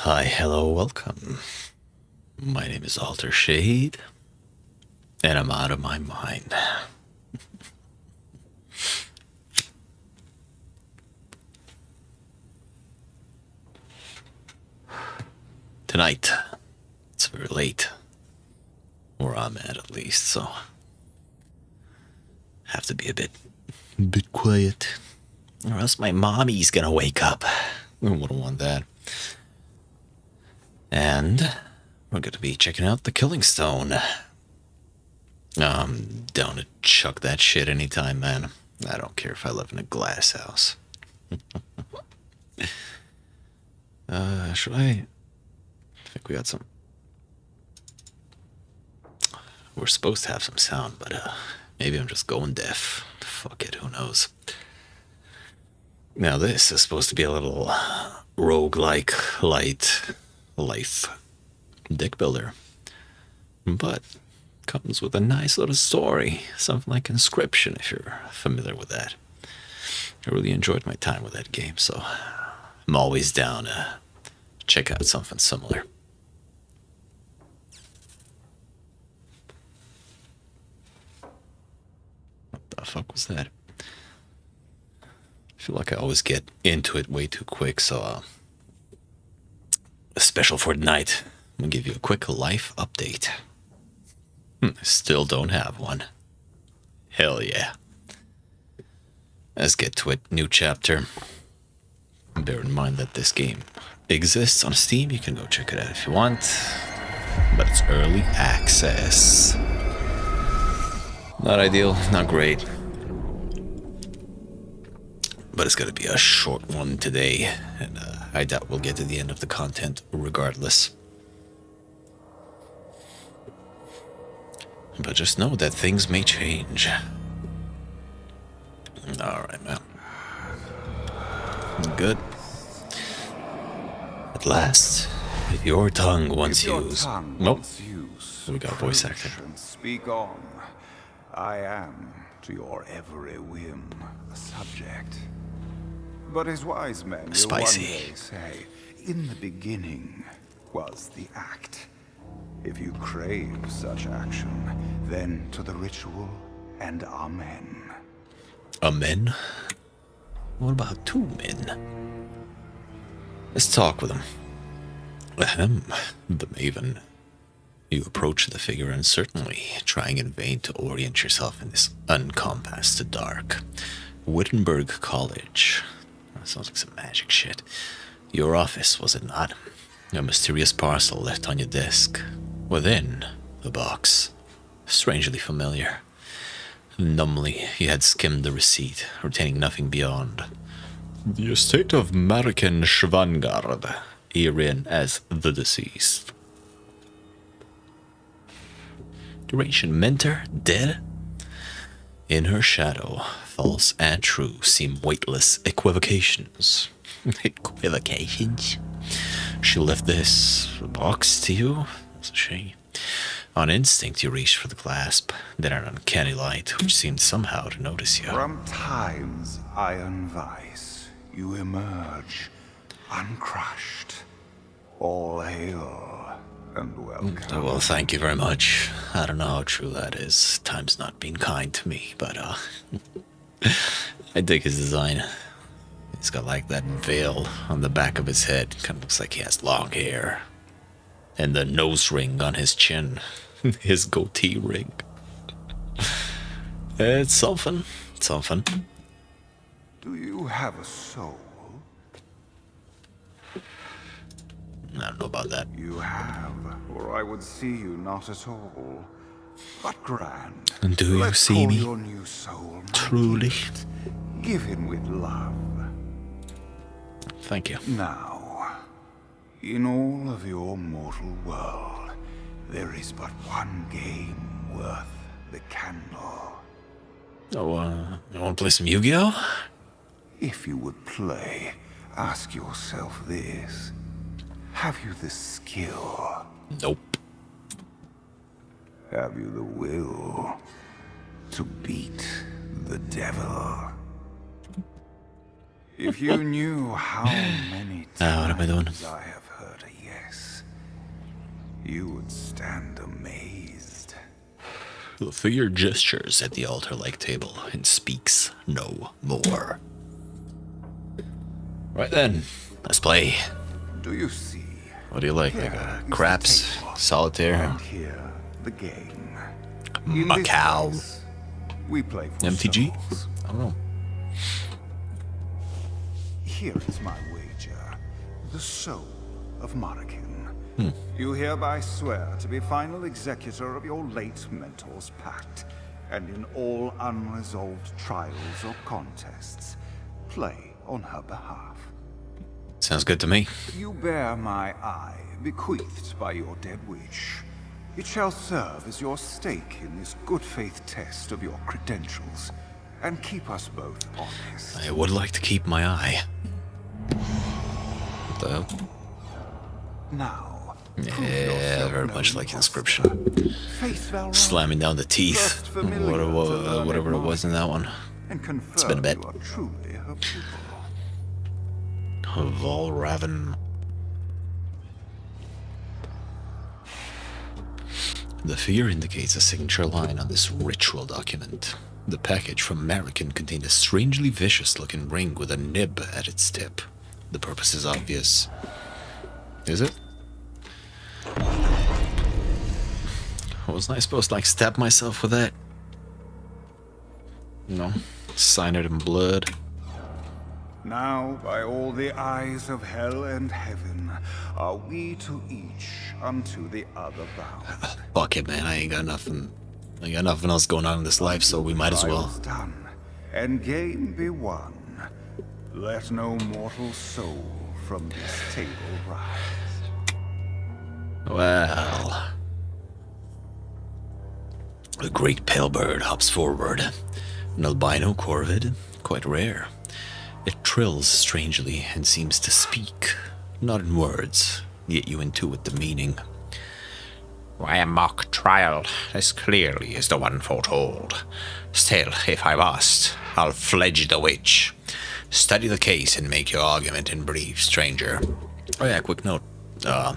Hi, hello, welcome. My name is Alter Shade, and I'm out of my mind. Tonight, it's very late, where I'm at least, so have to be a bit quiet, or else my mommy's gonna wake up. I wouldn't want that. And we're gonna be checking out the Killing Stone. I'm down to chuck that shit anytime, man. I don't care if I live in a glass house. Should I think we got some... We're supposed to have some sound, but maybe I'm just going deaf. Fuck it, who knows? Now this is supposed to be a little roguelike life deck builder, but comes with a nice little story, something like Inscryption, if you're familiar with that. I really enjoyed my time with that game, so I'm always down to check out something similar. What the fuck was that? I feel like I always get into it way too quick, so special for tonight, I'm gonna give you a quick life update. Still don't have one. Hell yeah. Let's get to it. New chapter. Bear in mind that this game exists on Steam. You can go check it out if you want, but it's early access. Not ideal, not great, but it's gonna be a short one today, and I doubt we'll get to the end of the content regardless. But just know that things may change. Alright, man. Good. At last, if your tongue once used... Nope. We got a voice actor. Speak on. I am, to your every whim, a subject. But as wise men will one day say, in the beginning was the act. If you crave such action, then to the ritual and amen. Amen? What about two men? Let's talk with them. Ahem, the Maven. You approach the figure and certainly trying in vain to orient yourself in this uncompassed dark. Wittenberg College. That sounds like some magic shit. Your office, was it not? A mysterious parcel left on your desk. Within the box. Strangely familiar. Numbly, he had skimmed the receipt, retaining nothing beyond. The estate of Mariken Schwangard, herein as the deceased. Duration mentor, dead? In her shadow, false and true seem weightless equivocations. Equivocations? She left this box to you? Wasn't she? On instinct, you reached for the clasp, then an uncanny light, which seemed somehow to notice you. From time's iron vice, you emerge, uncrushed. All hail and welcome. Well, thank you very much. I don't know how true that is. Time's not been kind to me, but I dig his design. He's got like that veil on the back of his head. Kind of looks like he has long hair. And the nose ring on his chin. His goatee ring. It's something. It's something. Do you have a soul? I don't know about that. You have, or I would see you not at all. But grand. And do you Let's see call me? your new soul my Truly? gift. Give him with love. Thank you. Now, in all of your mortal world, there is but one game worth the candle. Oh, you want to play some Yu-Gi-Oh? If you would play, ask yourself this. Have you the skill? Nope. Have you the will to beat the devil? If you knew how many what am I doing? times I have heard a you would stand amazed. The figure gestures at the altar-like table and speaks no more. Right then, let's play. Do you see? What do you like? Craps, solitaire, And here, the game. Macau, We play for MTG? souls. I don't know. Here is my wager. The soul of Markin. You hereby swear to be final executor of your late mentor's pact, and in all unresolved trials or contests, play on her behalf. Sounds good to me. You bear my eye, bequeathed by your dead witch. It shall serve as your stake in this good faith test of your credentials, and keep us both honest. I would like to keep my eye. What the hell? Now, Yeah, very much like Inscryption. Slamming down the teeth. Whatever it was in that one. It's been a bit. Volraven. The figure indicates a signature line on this ritual document. The package from American contained a strangely vicious-looking ring with a nib at its tip. The purpose is obvious. Is it? Wasn't I supposed to, like, stab myself with that? No. Sign it in blood. Now, by all the eyes of hell and heaven, are we to each unto the other bound. Fuck it, man. I ain't got nothing else going on in this life, so we might as well. Trials done, and game be won. Let no mortal soul from this table rise. Well, a great pale bird hops forward. An albino corvid, quite rare. It trills strangely and seems to speak, not in words, yet you intuit the meaning. Why a mock trial, as clearly as the one foretold. Still, if I must, I'll fledge the witch. Study the case and make your argument in brief, stranger. Oh yeah, quick note. I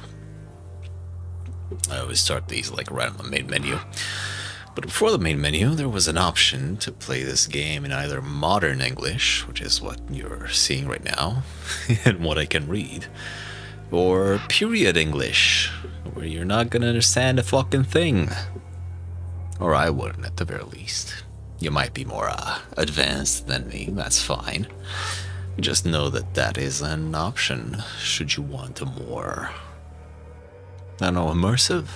always start these like right on the main menu. But before the main menu, there was an option to play this game in either modern English, which is what you're seeing right now, and what I can read, or period English, where you're not gonna understand a fucking thing. Or I wouldn't, at the very least. You might be more advanced than me, that's fine. Just know that that is an option, should you want a more, I don't know, immersive?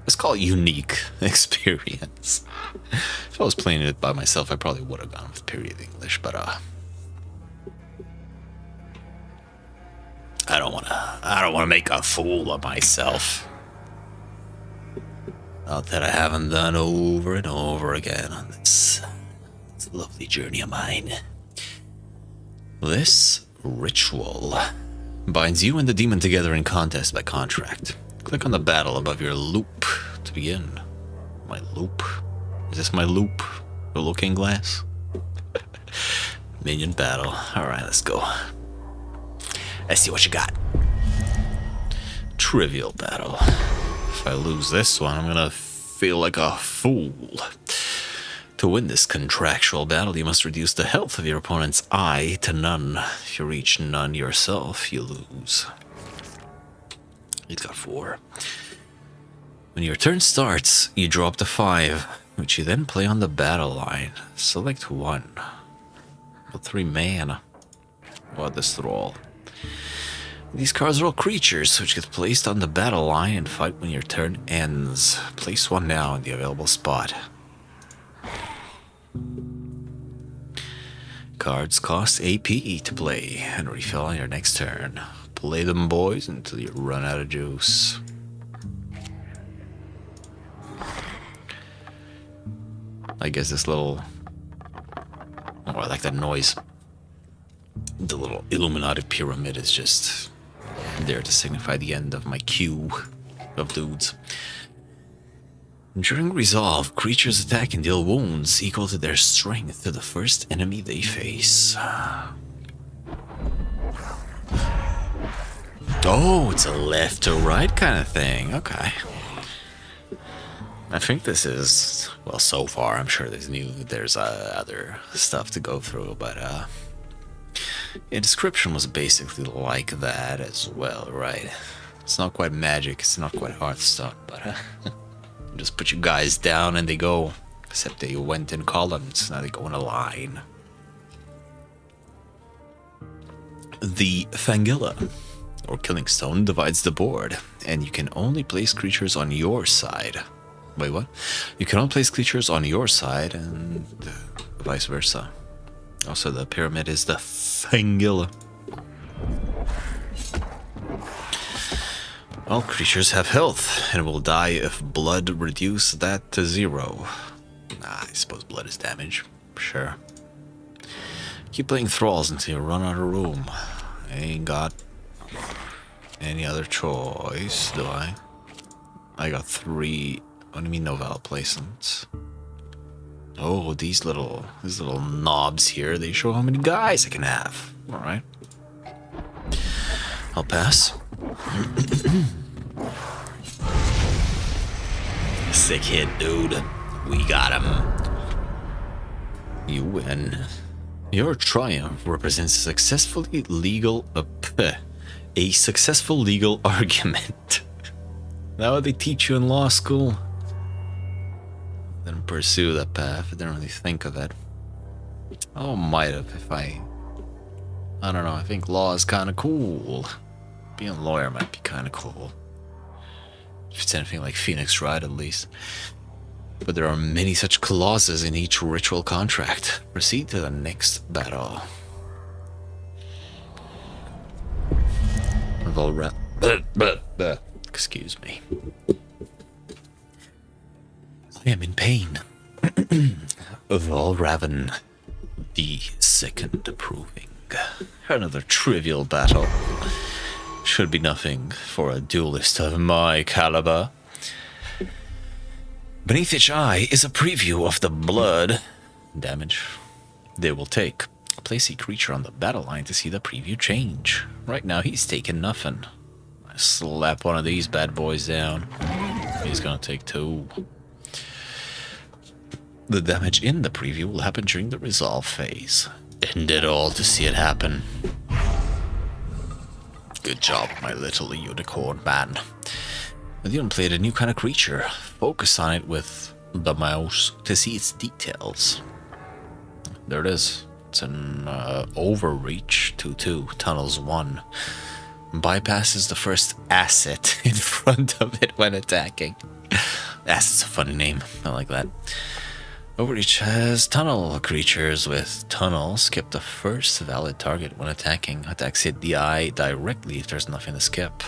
Let's call it unique experience. If I was playing it by myself, I probably would have gone with period English, but I don't wanna make a fool of myself. Not that I haven't done over and over again on this lovely journey of mine. This ritual binds you and the demon together in contest by contract. Click on the battle above your loop to begin. My loop? Is this my loop? The looking glass? Minion battle. Alright, let's go. Let's see what you got. Trivial battle. If I lose this one, I'm gonna feel like a fool. To win this contractual battle, you must reduce the health of your opponent's eye to none. If you reach none yourself, you lose. He's got 4. When your turn starts, you draw up to 5, which you then play on the battle line. Select 1. With 3 mana. What this thrall. These cards are all creatures, which get placed on the battle line and fight when your turn ends. Place 1 now in the available spot. Cards cost AP to play and refill on your next turn. Play them, boys, until you run out of juice. I guess this little... Oh, I like that noise. The little Illuminati pyramid is just there to signify the end of my queue of dudes. During resolve, creatures attack and deal wounds equal to their strength to the first enemy they face. Oh, it's a left to right kind of thing. Okay. I think this is, well, so far, I'm sure there's other stuff to go through, but Inscryption was basically like that as well, right? It's not quite magic, it's not quite Hearthstone, but just put you guys down and they go, except they went in columns, now they go in a line. The Fangilla, or Killing Stone, divides the board, and you can only place creatures on your side. Wait, what? You can only place creatures on your side, and vice versa. Also, the pyramid is the Fangilla. All creatures have health, and will die if blood reduce that to 0. I suppose blood is damage. Sure. Keep playing thralls until you run out of room. I ain't got any other choice, do I? I got 3. What do you mean no valid placements? Oh, these little knobs here, they show how many guys I can have. Alright. I'll pass. Sick hit, dude. We got him. You win. Your triumph represents a successful legal argument. That what they teach you in law school? Didn't pursue that path. I didn't really think of it. Oh, might have if I don't know. I think law is kind of cool. Being a lawyer might be kind of cool. If it's anything like Phoenix Wright, at least. But there are many such clauses in each ritual contract. Proceed to the next battle. Excuse me. I am in pain. Volraven, the second proving. Another trivial battle. Should be nothing for a duelist of my caliber. Beneath each eye is a preview of the blood damage they will take. Place a creature on the battle line to see the preview change. Right now he's taking nothing. I slap one of these bad boys down. He's gonna take 2. The damage in the preview will happen during the resolve phase. End it all to see it happen. Good job, my little unicorn man. I even played a new kind of creature. Focus on it with the mouse to see its details. There it is. It's an overreach 2/2, tunnels 1. Bypasses the first asset in front of it when attacking. Asset's a funny name. I like that. Overreach has tunnel. Creatures with tunnel skip the first valid target when attacking. Attacks hit the eye directly if there's nothing to skip.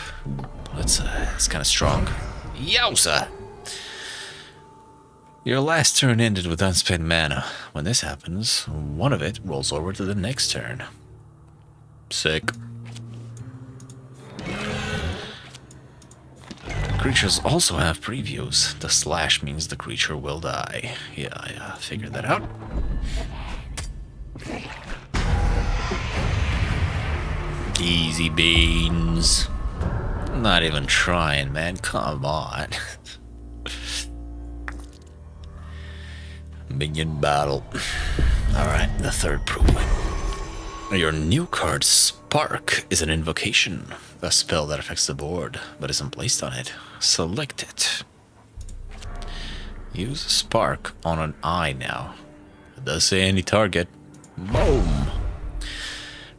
That's kind of strong. Yowza! Your last turn ended with unspent mana. When this happens, one of it rolls over to the next turn. Sick. Creatures also have previews. The slash means the creature will die. Yeah, I figured that out. Easy beans. Not even trying, man. Come on. Minion battle. Alright, the third proving. Your new card, Spark, is an invocation. A spell that affects the board, but isn't placed on it. Select it. Use Spark on an eye now. It does say any target. Boom!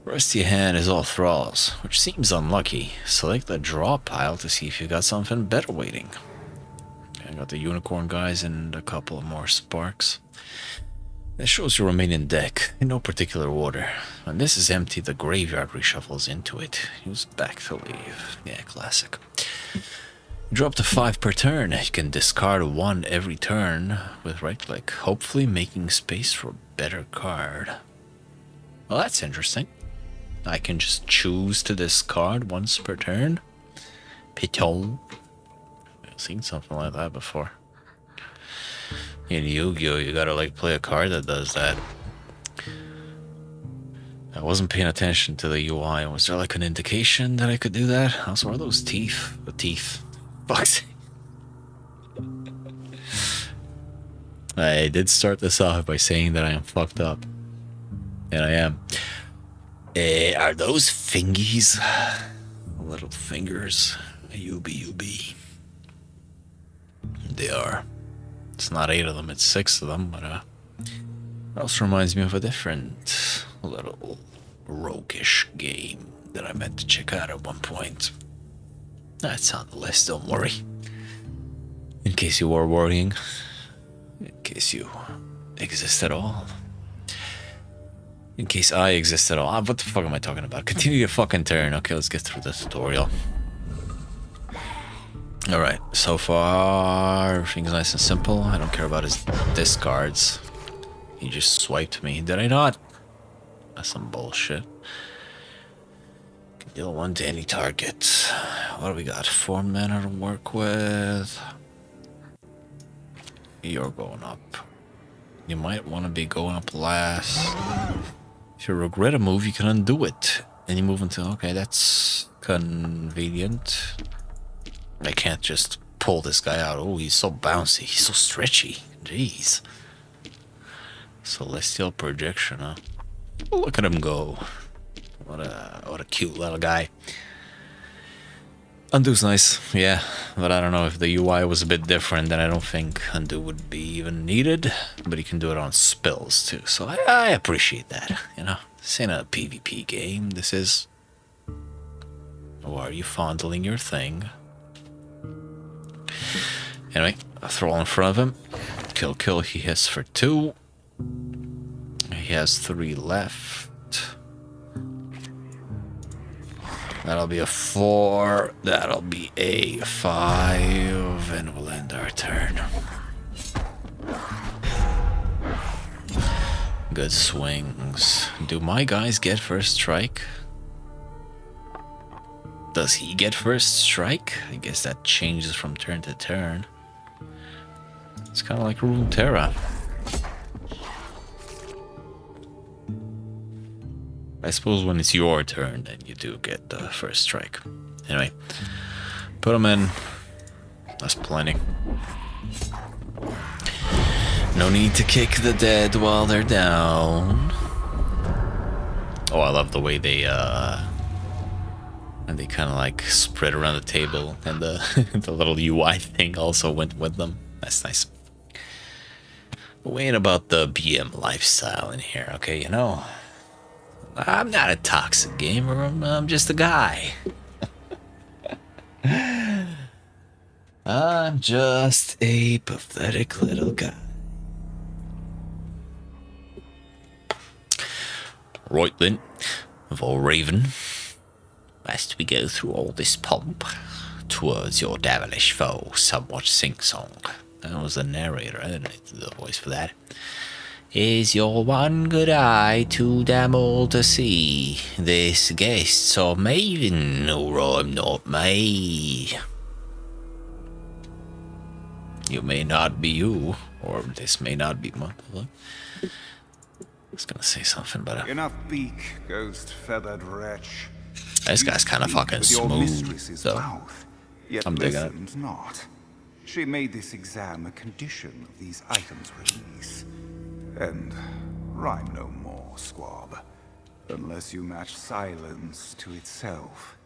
Rest of your hand is all thralls, which seems unlucky. Select the draw pile to see if you got something better waiting. I got the unicorn guys and a couple more sparks. This shows your remaining deck in no particular order. When this is empty, the graveyard reshuffles into it. Use back to leave. Yeah, classic. Drop to 5 per turn. You can discard 1 every turn with right click, hopefully making space for a better card. Well, that's interesting. I can just choose to discard once per turn. Piton. I've seen something like that before. In Yu-Gi-Oh, you gotta like play a card that does that. I wasn't paying attention to the UI. Was there like an indication that I could do that? Also, are those teeth? The teeth. Fuck's sake. I did start this off by saying that I am fucked up. And I am. Are those fingies? Little fingers. UB. They are. It's not 8 of them, it's 6 of them, but that also reminds me of a different little roguish game that I meant to check out at one point. That's on the list, don't worry. In case you were worrying. In case you exist at all. In case I exist at all. What the fuck am I talking about? Continue your fucking turn. Okay, let's get through the tutorial. Alright, so far everything's nice and simple. I don't care about his discards. He just swiped me. Did I not? That's some bullshit. Can deal 1 to any target. What do we got? 4 mana to work with. You're going up. You might want to be going up last. If you regret a move, you can undo it. Any move until... Okay, that's convenient. I can't just pull this guy out. Oh, he's so bouncy. He's so stretchy. Jeez. Celestial projection, huh? Look at him go. What a cute little guy. Undo's nice, yeah. But I don't know, if the UI was a bit different, then I don't think undo would be even needed. But you can do it on spells too. So I appreciate that, you know. This ain't a PvP game. This is... Or are you fondling your thing? Anyway, I'll throw in front of him. Kill. He hits for 2. He has 3 left. That'll be a 4. That'll be a 5. And we'll end our turn. Good swings. Do my guys get first strike? Does he get first strike? I guess that changes from turn to turn. It's kind of like Runeterra. I suppose when it's your turn, then you do get the first strike. Anyway, put them in. That's plenty. No need to kick the dead while they're down. Oh, I love the way they and they kind of like spread around the table, and the the little UI thing also went with them. That's nice. But we ain't about the BM lifestyle in here, okay? You know, I'm not a toxic gamer. I'm just a guy. I'm just a pathetic little guy. Right then, Raven. Lest we go through all this pomp, towards your devilish foe, somewhat sing-song. That was the narrator, I didn't need to do the voice for that. Is your one good eye too damn old to see? This guest's a maiden, or I'm not me. You may not be you, or this may not be my... I was gonna say something, but... Enough beak, ghost-feathered wretch. This guy's kind of fucking smooth, so mouth, yet I'm digging it. Not. She made this exam a condition of these items' release. And rhyme no more, squab, unless you match silence to itself.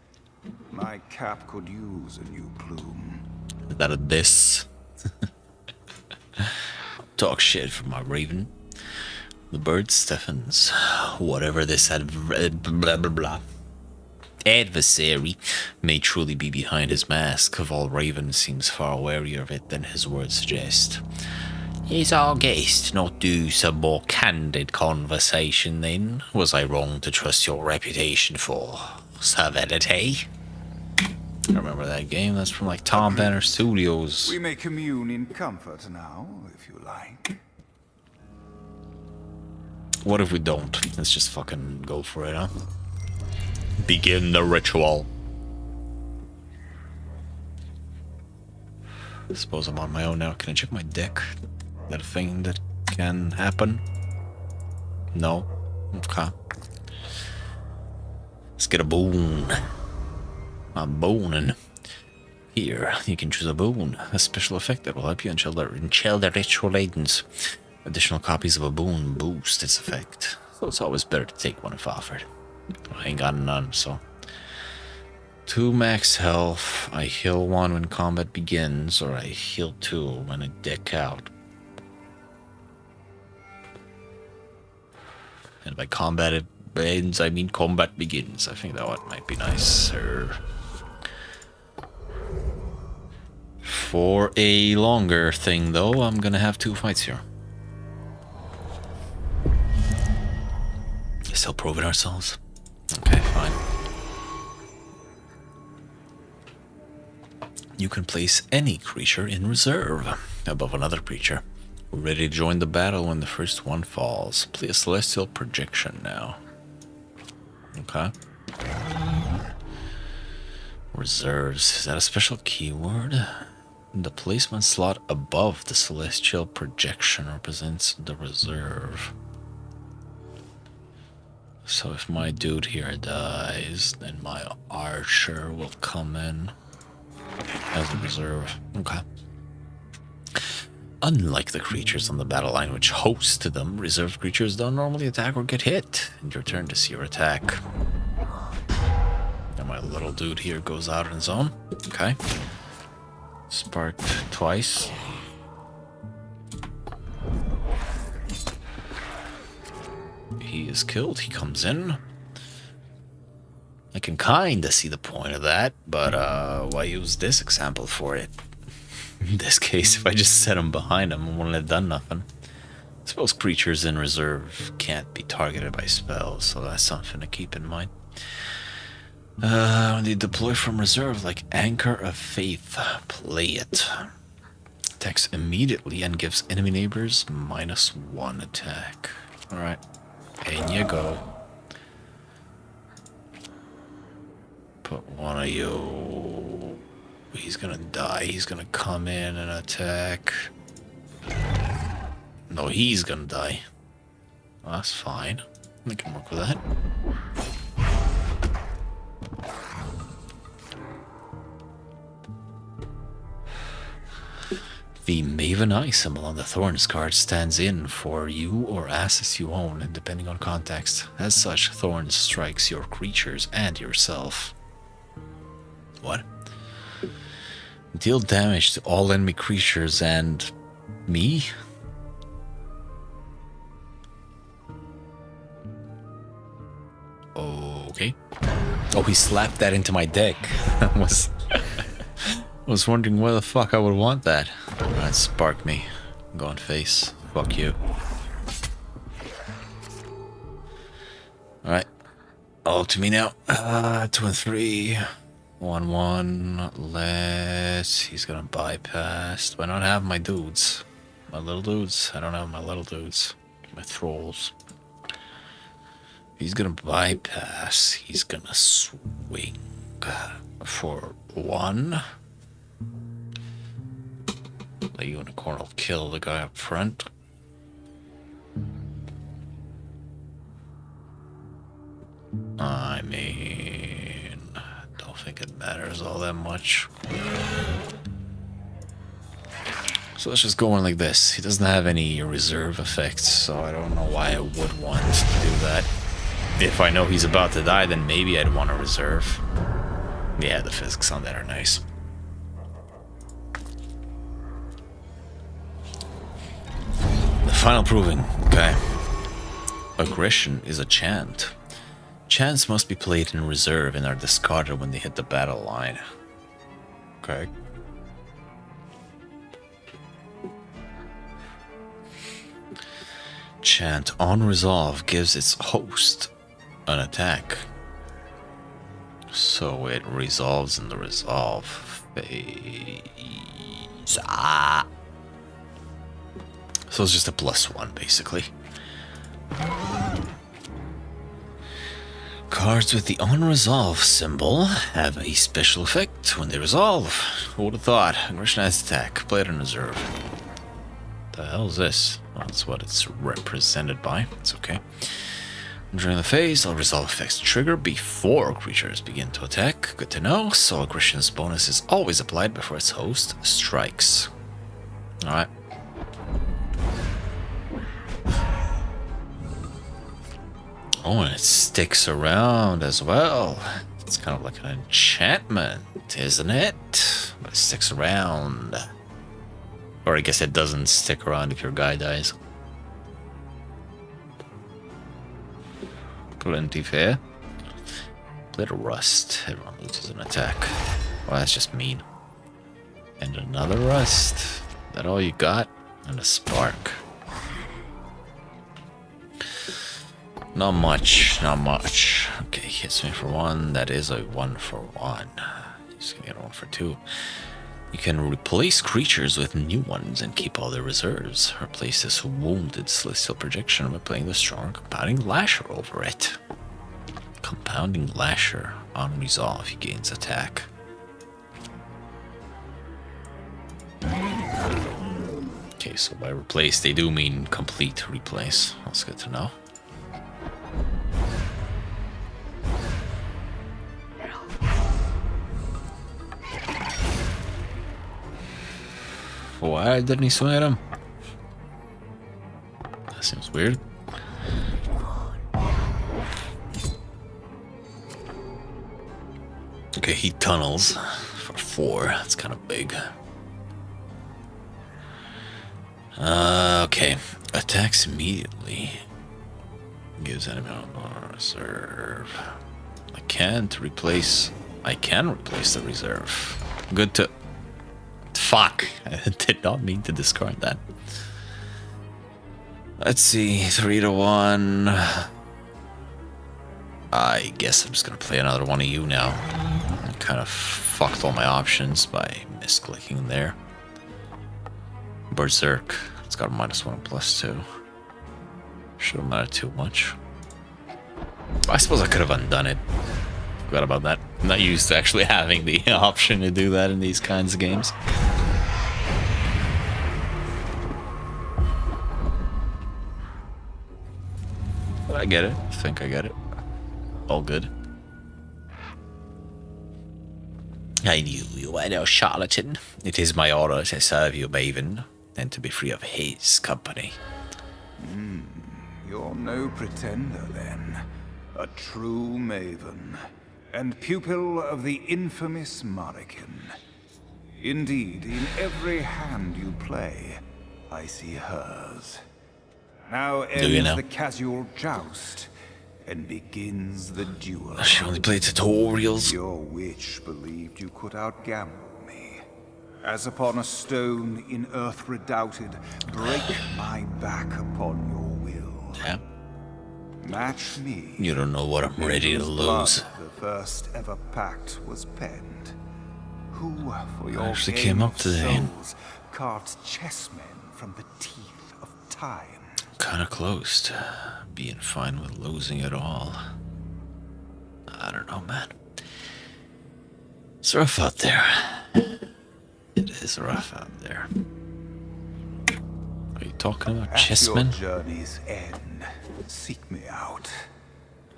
My cap could use a new plume. Is that a diss? Talk shit for my Raven. The bird stiffens. Whatever this blah blah blah. Adversary may truly be behind his mask. Raven seems far warier of it than his words suggest. Is our guest not due some more candid conversation then? Was I wrong to trust your reputation for servility? I remember that game. That's from like Tom Banner Studios. We may commune in comfort now, if you like. What if we don't? Let's just fucking go for it, huh? Begin the ritual. I suppose I'm on my own now. Can I check my deck? Is that a thing that can happen? No? Okay. Let's get a boon. I'm boning. Here, you can choose a boon, a special effect that will help you until the ritual ends. Additional copies of a boon boost its effect, so it's always better to take one if offered. I ain't got none, so. 2 max health, I heal 1 when combat begins, or I heal 2 when I deck out. And by combat it ends, I mean combat begins. I think that one might be nicer. For a longer thing, though, I'm gonna have 2 fights here. Still proving ourselves? Okay, fine. You can place any creature in reserve above another creature. We're ready to join the battle when the first one falls. Play a celestial projection now. Okay. Reserves. Is that a special keyword? The placement slot above the celestial projection represents the reserve. So if my dude here dies, then my archer will come in as a reserve. Okay. Unlike the creatures on the battle line which host them, reserved creatures don't normally attack or get hit. And your turn to see your attack. And my little dude here goes out on his own. Okay. Sparked twice. He is killed. He comes in. I can kinda see the point of that, but why use this example for it? In this case, if I just set him behind him, I wouldn't have done nothing. I suppose creatures in reserve can't be targeted by spells, so that's something to keep in mind. When they deploy from reserve, like Anchor of Faith, play it. Attacks immediately and gives enemy neighbors -1 attack. Alright, in you go. Put one of you. He's gonna die. He's gonna come in and attack. No, he's gonna die. Well, that's fine. We can work with that. The Maven Eye symbol on the Thorns card stands in for you or assets you own, depending on context. As such, Thorns strikes your creatures and yourself. What? Deal damage to all enemy creatures and me? Okay. Oh, he slapped that into my deck. I was wondering why the fuck I would want that. Alright, spark me. Go on face. Fuck you. Alright. All to me now. 2 and 3. 1-1. Less. He's gonna bypass. Do I not have my dudes? My little dudes? I don't have my little dudes. My thralls. He's gonna bypass. He's gonna swing for 1. The unicorn will kill the guy up front. I mean, don't think it matters all that much. So let's just go on like this. He doesn't have any reserve effects, so I don't know why I would want to do that. If I know he's about to die, then maybe I'd want to reserve. Yeah, the physics on that are nice. Final proving. Okay. Aggression is a chant. Chants must be played in reserve and are discarded when they hit the battle line. Okay. Chant on resolve gives its host an attack. So it resolves in the resolve phase. So it's just a +1, basically. Cards with the unresolve symbol have a special effect when they resolve. Who would have thought? Aggressionized attack. Play it in reserve. The hell is this? Well, that's what it's represented by. It's okay. During the phase, all resolve effects trigger before creatures begin to attack. Good to know. So aggression's bonus is always applied before its host strikes. Alright. Oh, and it sticks around as well. It's kind of like an enchantment, isn't it? But it sticks around. Or I guess it doesn't stick around if your guy dies. Plenty fair. Little rust. Everyone loses an attack. Well, that's just mean. And another rust. Is that all you got? And a spark. Not much, not much. Okay, hits me for 1. That is a 1 for 1. He's gonna get 1 for 2. You can replace creatures with new ones and keep all their reserves. Replace this wounded celestial projection by playing the strong compounding lasher over it. Compounding lasher on resolve, he gains attack. Okay, so by replace they do mean complete replace. That's good to know. Why didn't he swing at him? That seems weird. Okay, he tunnels for 4. That's kind of big. Okay, attacks immediately. Gives enemy on reserve. I can replace the reserve. Good to... Fuck, I did not mean to discard that. Let's see, 3 to 1. I guess I'm just gonna play another one of you now. I kind of fucked all my options by misclicking there. Berserk, it's got a -1 and +2. Shouldn't matter too much. I suppose I could have undone it. Forgot about that. I'm not used to actually having the option to do that in these kinds of games. But I get it. I think I get it. All good. I knew you were no charlatan. It is my honor to serve you, Maven, and to be free of his company. You're no pretender, then. A true Maven, and pupil of the infamous Marican. Indeed, in every hand you play, I see hers. Now ends the casual joust, and begins the duel. She only played tutorials. Your witch believed you could outgamble me. As upon a stone in earth redoubted, break my back upon your will. Yeah. Match me. You don't know what I'm ready to lose. The first ever pact was penned. Who, for your actually came up today. souls, carved chessmen from the teeth of time. Kind of close to being fine with losing it all. I don't know, man. It's rough out there. It is rough out there. Are you talking about chessmen? At your journey's end, seek me out,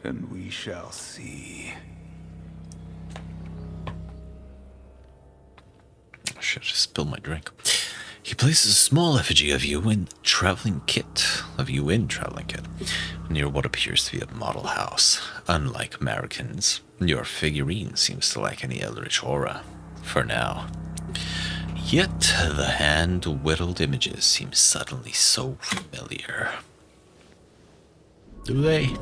and we shall see. I should have spilled my drink. He places a small effigy of you in traveling kit. Near what appears to be a model house. Unlike Americans, your figurine seems to lack any eldritch aura. For now. Yet the hand-whittled images seem suddenly so familiar. Do they?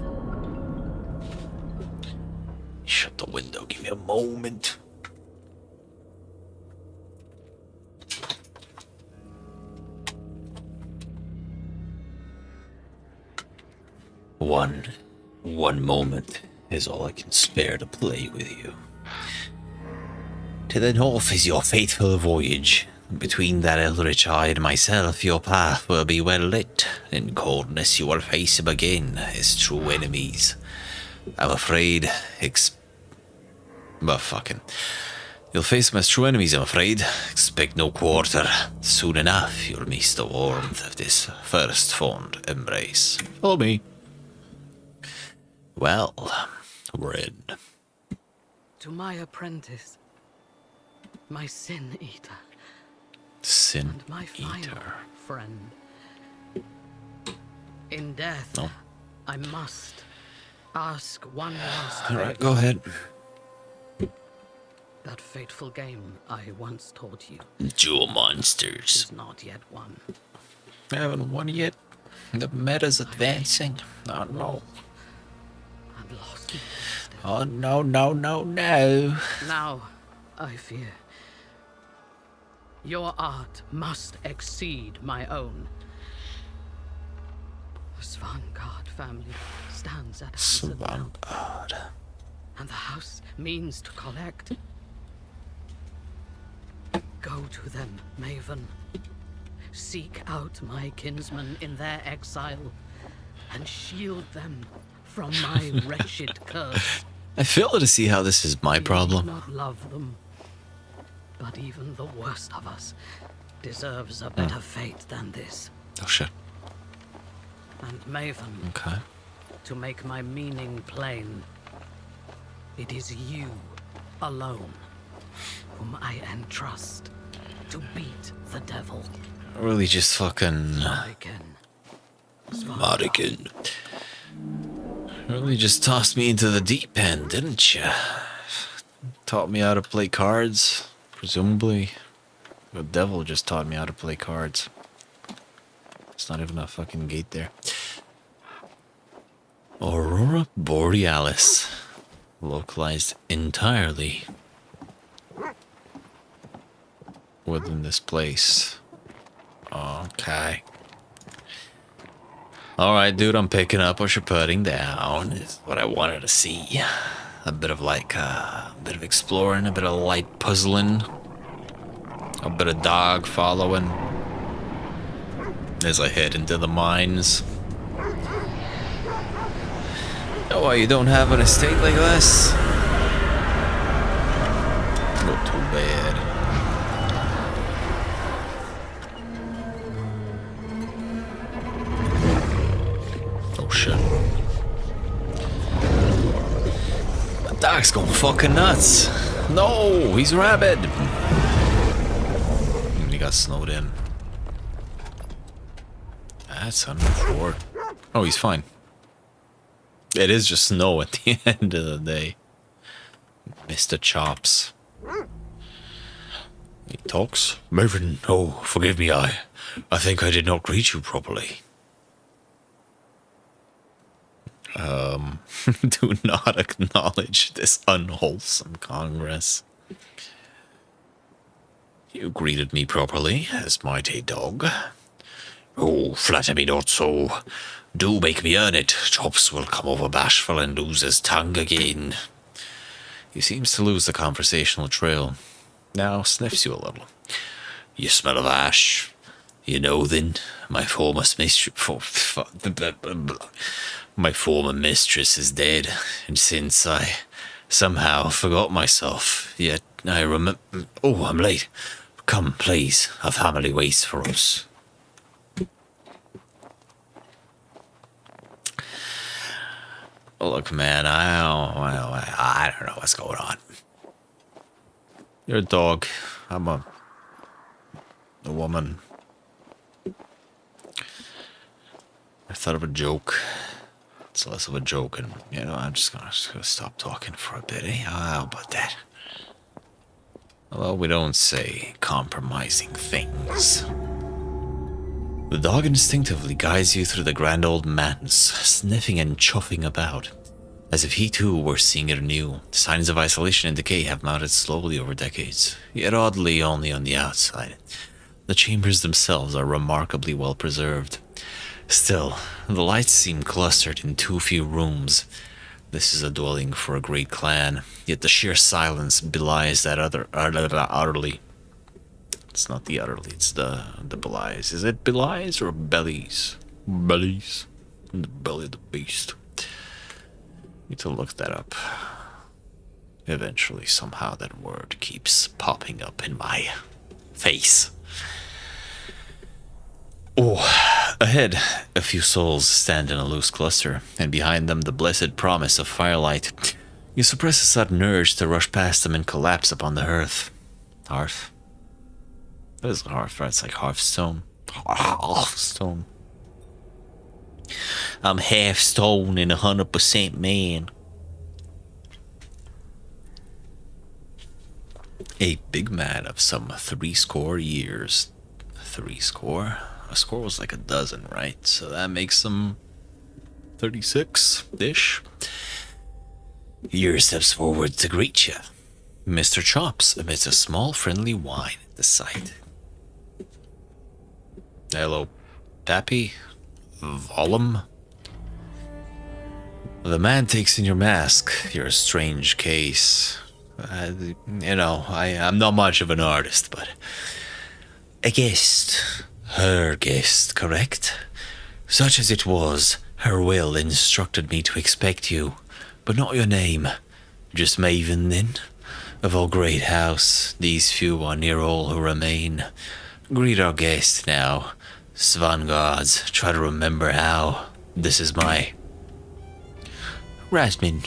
Shut the window, give me a moment. One moment is all I can spare to play with you. To the north is your faithful voyage. Between that eldritch eye and myself, your path will be well lit. In coldness you will face him again as true enemies. I'm afraid, You'll face him as true enemies, I'm afraid. Expect no quarter. Soon enough, you'll miss the warmth of this first fond embrace. Follow me. Well, we're in. To my apprentice, my sin eater, Sin and my final Eater. friend. In death, No. I must ask one last Alright, favor. go ahead. That fateful game I once taught you Jewel monsters. is not yet won. I haven't won yet. The meta's advancing. Oh no. And lost me instead. Oh no, no, no, no. Now, I fear, your art must exceed my own. The Svangard family stands at Hansen now, Svangard. and the house means to collect. Go to them, Maven. Seek out my kinsmen in their exile, and shield them from my wretched curse. I fail to see how this is my You problem. do not love them, but even the worst of us deserves a better fate than this. Oh shit. And Maven, Okay. to make my meaning plain, it is you alone whom I entrust to beat the devil. Really just fucking... Modigan. Really just tossed me into the deep end, didn't you? Taught me how to play cards, presumably. The devil just taught me how to play cards. It's not even a fucking gate there. Aurora Borealis. Localized entirely within this place. Okay. Alright, dude, I'm picking up what you're putting down. Is what I wanted to see. A bit of like, a bit of exploring, a bit of light puzzling. A bit of dog following. As I head into the mines. Oh, you don't have an estate like this? Not too bad. Oh shit. The dog's going fucking nuts. No, he's rabid. He got snowed in. That's unfortunate. Oh, he's fine. It is just snow at the end of the day. Mr. Chops. He talks. Mervyn, oh, forgive me, I think I did not greet you properly. Do not acknowledge this unwholesome congress. You greeted me properly as mighty dog. Oh, flatter me not so. Do make me earn it. Chops will come over bashful and lose his tongue again. He seems to lose the conversational trail. Now sniffs you a little. You smell of ash. You know then, my former mistress is dead, and since I somehow forgot myself, yet I remember... Oh, I'm late. Come, please, a family waits for us. Look, man, I don't know what's going on. You're a dog. I'm a woman. I thought of a joke. It's less of a joke, and, you know, I'm just gonna stop talking for a bit, eh? How about that? Well, we don't say compromising things. The dog instinctively guides you through the grand old manse, sniffing and chuffing about, as if he too were seeing it anew. Signs of isolation and decay have mounted slowly over decades, yet oddly only on the outside. The chambers themselves are remarkably well preserved. Still, the lights seem clustered in too few rooms. This is a dwelling for a great clan, yet the sheer silence belies that utterly. It's not the utterly, it's the belies. Is it belies or bellies? Bellies. The belly of the beast. Need to look that up. Eventually, somehow that word keeps popping up in my face. Oh, Ahead, a few souls stand in a loose cluster, and behind them the blessed promise of firelight. You suppress a sudden urge to rush past them and collapse upon the hearth. Hearth? What is hearth? It's like hearthstone. Hearthstone. I'm half stone and 100% man. A big man of some 70 years. 70? A score was like a dozen, right? So that makes him 36-ish. Years steps forward to greet you. Mr. Chops emits a small friendly whine at the sight. Hello, Pappy. Vollum. The man takes in your mask. You're a strange case. I'm not much of an artist, but a guest. Her guest, correct? Such as it was, her will instructed me to expect you, but not your name. Just Maven, then? Of our great house, these few are near all who remain. Greet our guest now. Svangards, try to remember how. This is my... Rasmin,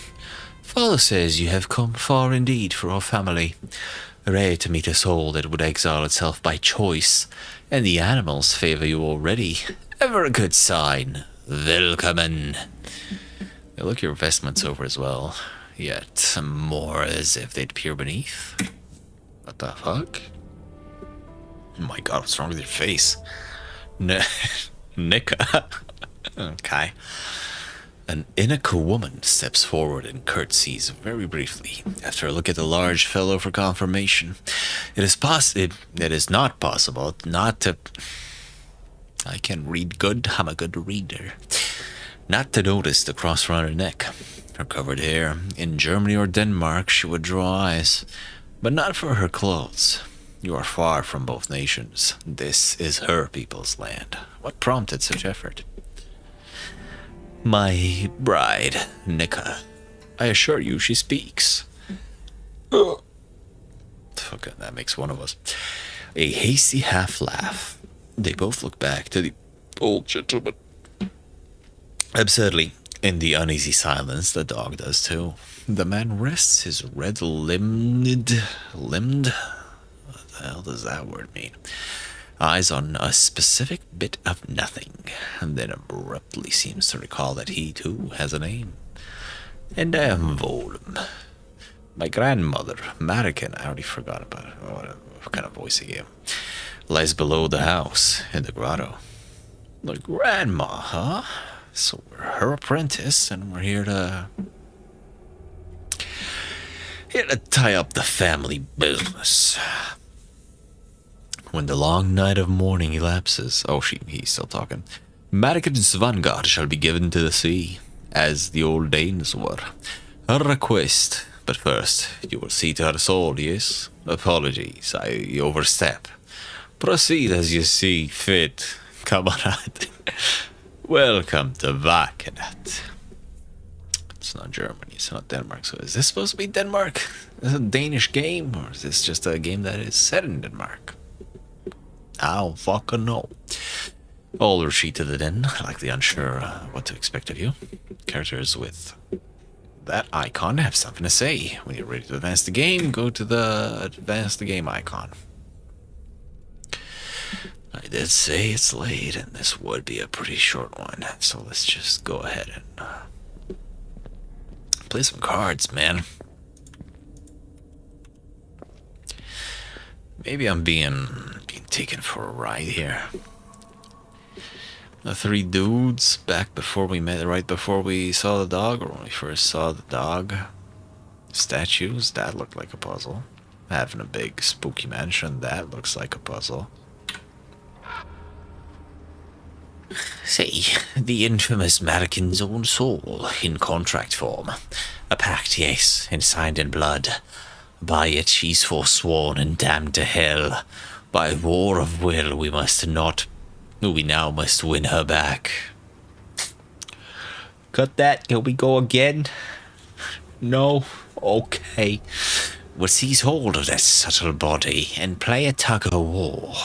father says you have come far indeed for our family. Rare to meet a soul that would exile itself by choice, and the animals favor you already. Ever a good sign. Willkommen. They look your vestments over as well, yet more as if they'd peer beneath. What the fuck? Oh my god, what's wrong with your face? Nika. Okay. An Inaka woman steps forward and curtsies very briefly after a look at the large fellow for confirmation. It is not possible not to... I can read good. I'm a good reader. Not to notice the cross around her neck. Her covered hair. In Germany or Denmark, she would draw eyes. But not for her clothes. You are far from both nations. This is her people's land. What prompted such effort? My bride, Nika. I assure you she speaks. Okay, that makes one of us. A hasty half-laugh. They both look back to the old gentleman. Absurdly, in the uneasy silence, the dog does too. The man rests his red-limbed... What the hell does that word mean? Eyes on a specific bit of nothing, and then abruptly seems to recall that he, too, has a name. And I am Volum. My grandmother, Marican, I already forgot about it. What kind of voice he gave. Lies below the house, in the grotto. The grandma, huh? So we're her apprentice, and we're here to tie up the family business. When the long night of mourning elapses... Oh, he's still talking. Marican's vanguard shall be given to the sea, as the old Danes were. A request, but first, you will see to her soul, yes? Apologies, I overstep. Proceed as you see fit, comrade. Welcome to Vakenet. It's not Germany, it's not Denmark, so is this supposed to be Denmark? Is it a Danish game, or is this just a game that is set in Denmark? I don't fucking know. I'll retreat to the den, likely unsure what to expect of you. Characters with that icon have something to say. When you're ready to advance the game, go to the advance the game icon. I did say it's late, and this would be a pretty short one, so let's just go ahead and play some cards, man. Maybe I'm being taken for a ride here. The three dudes back before we met, right before we saw the dog, or when we first saw the dog. Statues, that looked like a puzzle. Having a big spooky mansion, that looks like a puzzle. Say, the infamous Marican's own soul, in contract form. A pact, yes, and signed in blood. By it she's forsworn and damned to hell. By war of will we now must win her back. Cut that, can we go again? No? Okay. We'll seize hold of that subtle body and play at tug of war.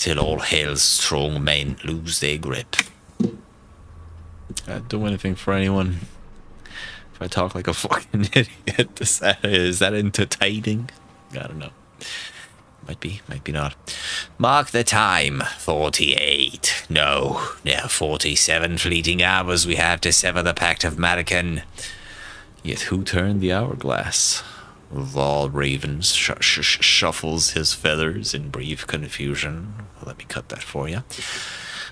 till all hell's strong men lose their grip. I'd do anything for anyone. If I talk like a fucking idiot, is that entertaining? I don't know. Might be not. Mark the time. 48. No, 47 fleeting hours we have to sever the pact of Madican. Yet who turned the hourglass? Val Ravens shuffles his feathers in brief confusion. Let me cut that for you.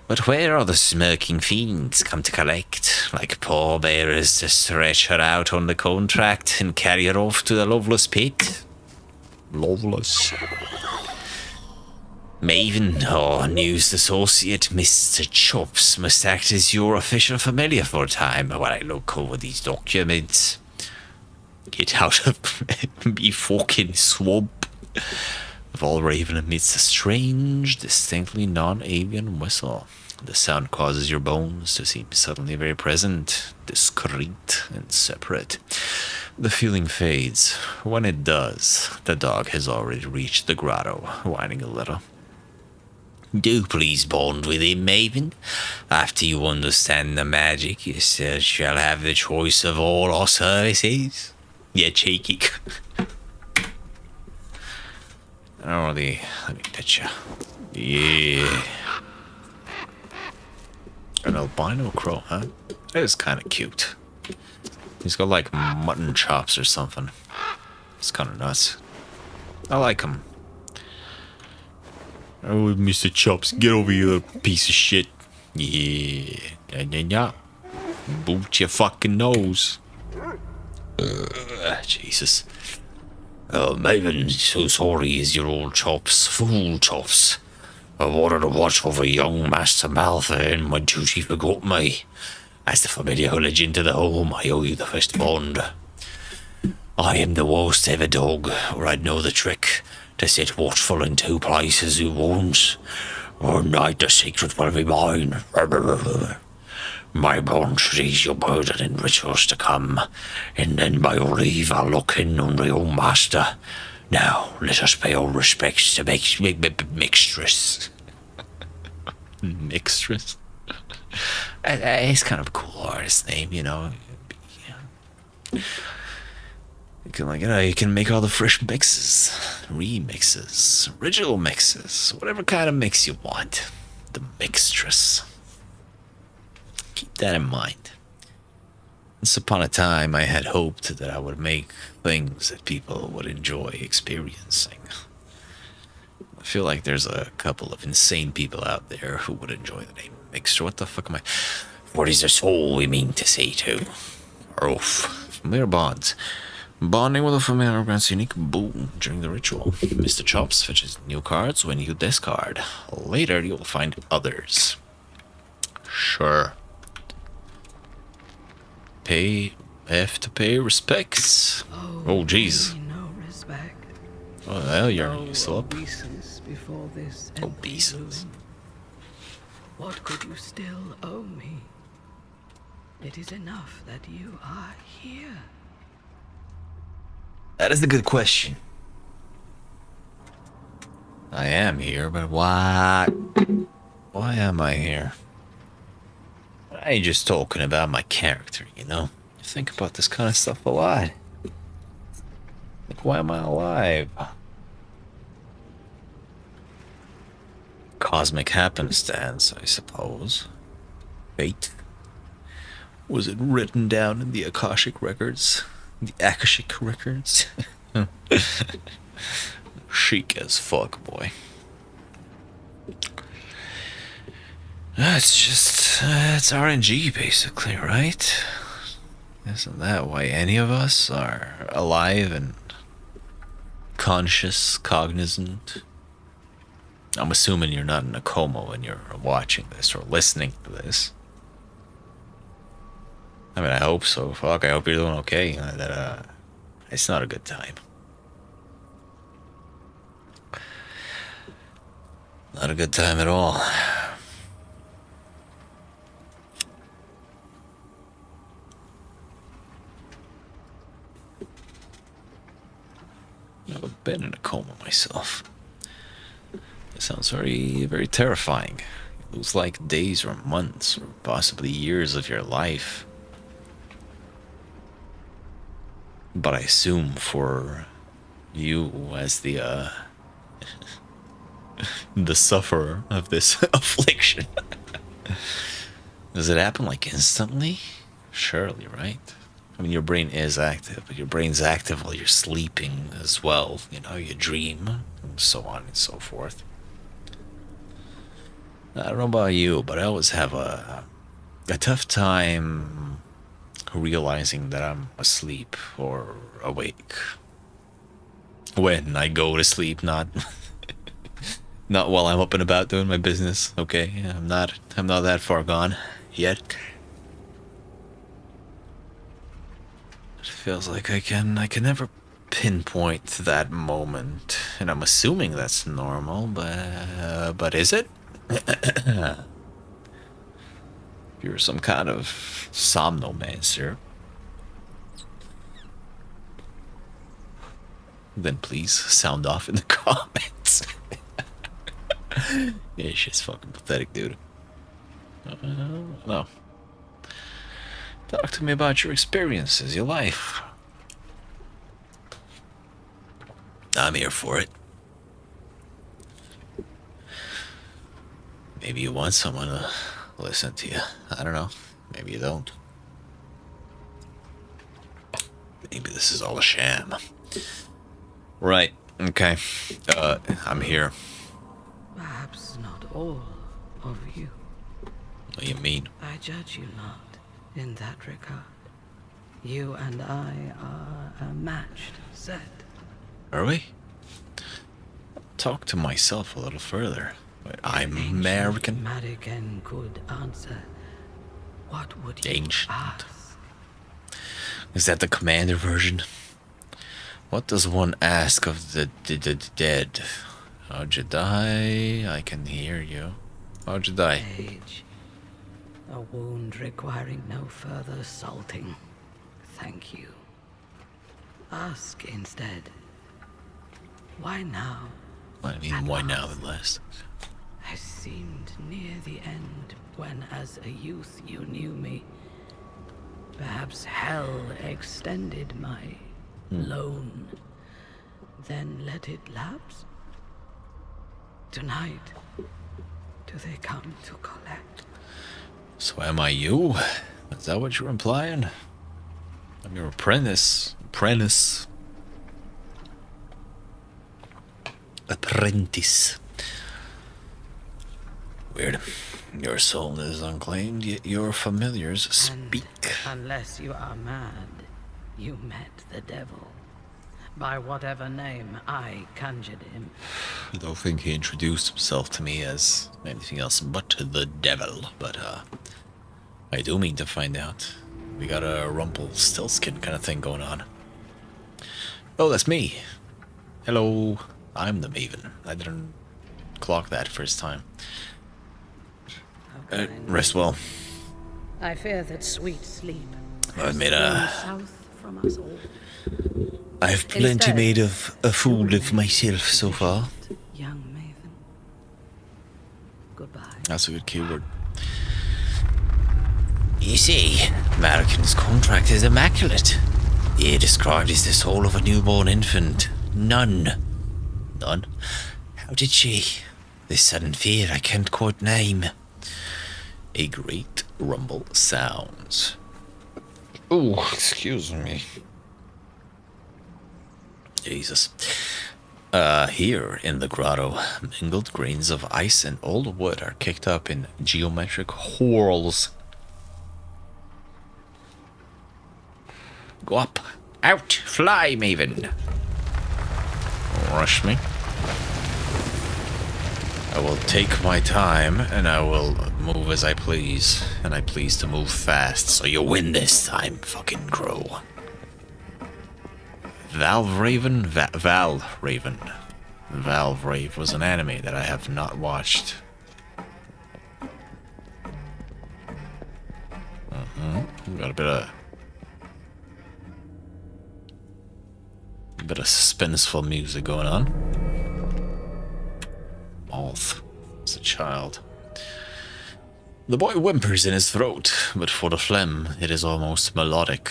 But where are the smirking fiends come to collect, like pallbearers to stretch her out on the contract and carry her off to the loveless pit? Loveless. Maven, our newest associate, Mr. Chops, must act as your official familiar for a time while I look over these documents. Get out of me fucking swamp. Valraven emits a strange, distinctly non-avian whistle. The sound causes your bones to seem suddenly very present, discreet, and separate. The feeling fades. When it does, the dog has already reached the grotto, whining a little. Do please bond with him, Maven. After you understand the magic, you still shall have the choice of all our services. Yeah, cheeky. Oh, let me picture. Yeah. An albino crow, huh? That is kind of cute. He's got like mutton chops or something. It's kind of nuts. I like him. Oh, Mr. Chops, get over here, piece of shit. Yeah. Boot your fucking nose. Jesus. Oh, Maven, so sorry is your old Chops. Fool Chops. I wanted to watch over young Master Malfa and my duty forgot me. As the familiar who led you into the home, I owe you the first bond. I am the worst ever dog, or I'd know the trick to sit watchful in two places who won't. Or night the secret will be mine. My bond should ease your burden in rituals to come, and then by your leave I'll look in on the old master. Now, let us pay our respects to Mixtress. Mixtress? It's kind of a cool artist name, you know. You can make all the fresh mixes, remixes, original mixes, whatever kind of mix you want. The Mixtress. Keep that in mind. Once upon a time, I had hoped that I would make things that people would enjoy experiencing. I feel like there's a couple of insane people out there who would enjoy the name Mixture. What the fuck am I? What is the soul we mean to say to? Oof. Familiar bonds. Bonding with a familiar grants unique boon during the ritual. Mr. Chops fetches new cards when you discard. Later, you'll find others. Sure. Have to pay respects. Oh, jeez. No respect. Oh, well, you're still up. Obeisance before this Obeisance. What could you still owe me? It is enough that you are here. That is a good question. I am here, but why? Why am I here? I ain't just talking about my character, you know? I think about this kind of stuff a lot. Like, why am I alive? Cosmic happenstance, I suppose. Fate. Was it written down in the Akashic records? The Akashic records? Chic as fuck, boy. It's RNG, basically, right? Isn't that why any of us are alive and conscious, cognizant? I'm assuming you're not in a coma when you're watching this or listening to this. I mean, I hope so. Fuck, I hope you're doing okay. It's not a good time. Not a good time at all. Never been in a coma myself. It sounds very, very terrifying. It looks like days or months or possibly years of your life. But I assume for you as the the sufferer of this affliction, does it happen like instantly? Surely, right? I mean, your brain is active, but your brain's active while you're sleeping as well. You know, you dream, and so on and so forth. I don't know about you, but I always have a tough time realizing that I'm asleep or awake when I go to sleep, not not while I'm up and about doing my business. Okay, I'm not that far gone yet. It feels like I can never pinpoint that moment, and I'm assuming that's normal, but is it? If you're some kind of somnomancer, then please sound off in the comments. Yeah, shit's fucking pathetic, dude. No. Talk to me about your experiences, your life. I'm here for it. Maybe you want someone to listen to you. I don't know. Maybe you don't. Maybe this is all a sham. Right. Okay. I'm here. Perhaps not all of you. What do you mean? I judge you not in that regard. You and I are a matched set. Are we? Talk to myself a little further. I'm American. Madigan could answer. What would you Ancient. ask? Is that the commander version? What does one ask of the dead? How'd you die? I can hear you. How'd you die? Age. A wound requiring no further salting. Thank you. Ask instead. Why now? I mean, why now at last? I seemed near the end when as a youth you knew me. Perhaps hell extended my loan, then let it lapse? Tonight, do they come to collect? So am I you? Is that what you're implying? I'm your apprentice. Apprentice. Weird. Your soul is unclaimed, yet your familiars speak. And unless you are mad, you met the devil. By whatever name I conjured him. I don't think he introduced himself to me as anything else but the devil, but I do mean to find out. We got a Rumpelstiltskin kind of thing going on. Oh, that's me. Hello. I'm the Maven. I didn't clock that first time. Rest well. I fear that sweet sleep I've made south from us all. I've plenty made of a fool of myself so far. Young Maven. Goodbye. That's a good keyword. You see, American's contract is immaculate. He described as the soul of a newborn infant. None. How did she? This sudden fear I can't quite name. A great rumble sounds. Oh, excuse me. Jesus. Here in the grotto, mingled grains of ice and old wood are kicked up in geometric whorls. Go up. Out. Fly, Maven. Rush me. I will take my time, and I will move as I please. And I please to move fast, so you win this time, fucking crow. Valve Raven was an anime that I have not watched. Got a bit of suspenseful music going on. moth as a child. The boy whimpers in his throat, but for the phlegm, it is almost melodic.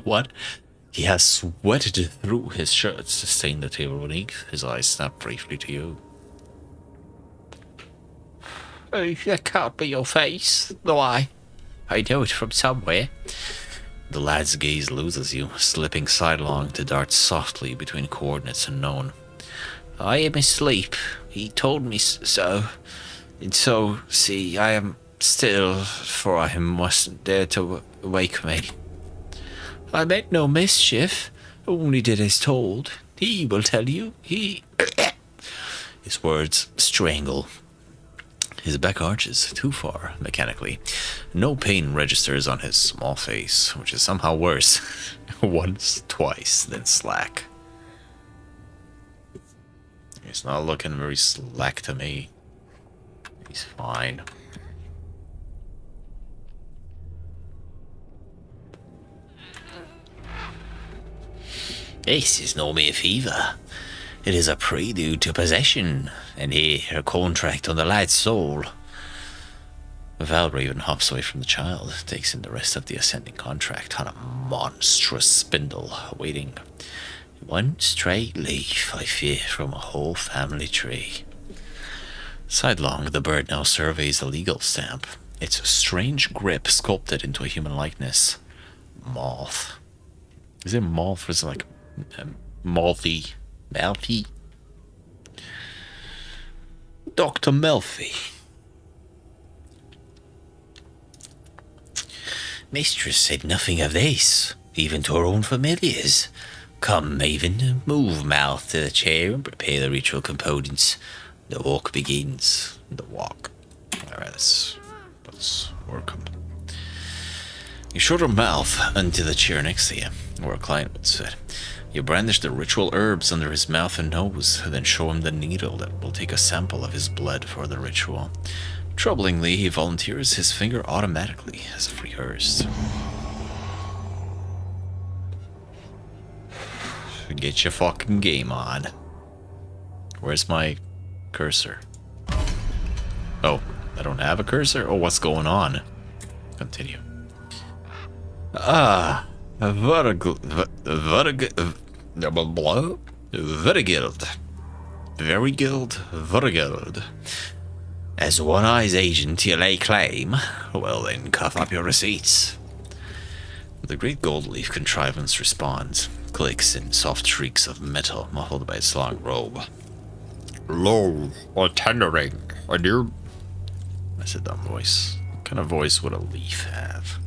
What? He has sweated through his shirts to stain the table beneath. His eyes snap briefly to you. That can't be your face, though I know it from somewhere. The lad's gaze loses you, slipping sidelong to dart softly between coordinates unknown. I am asleep. He told me so. And so, see, I am still, for I mustn't dare to wake me. I meant no mischief, only did as told. He will tell you, he... His words strangle. His back arches too far, mechanically. No pain registers on his small face, which is somehow worse. Once, twice, then slack. He's not looking very slack to me. He's fine. This is no mere fever. It is a prelude to possession, and here a contract on the lad's soul. Valraven hops away from the child, takes in the rest of the ascending contract on a monstrous spindle, waiting. One straight leaf, I fear, from a whole family tree. Sidelong, the bird now surveys the legal stamp, its strange grip sculpted into a human likeness. Moth. Is it moth or is it like Malthy? Malthy? Dr. Melfi. Mistress said nothing of this, even to her own familiars. Come, Maven, move mouth to the chair and prepare the ritual components. The walk begins. The walk. Alright, let's work him. You short her mouth onto the chair next to you, where a client would sit. You brandish the ritual herbs under his mouth and nose, then show him the needle that will take a sample of his blood for the ritual. Troublingly, he volunteers his finger automatically, as if rehearsed. Get your fucking game on. Where's my cursor? Oh, I don't have a cursor? Oh, what's going on? Continue. Verigild. Verigild. As one-eye's agent, you lay claim. Well then, cuff up your receipts. The great gold leaf contrivance responds, clicks in soft shrieks of metal muffled by its long robe. Lo, a tendering, a new... That's a dumb voice. What kind of voice would a leaf have?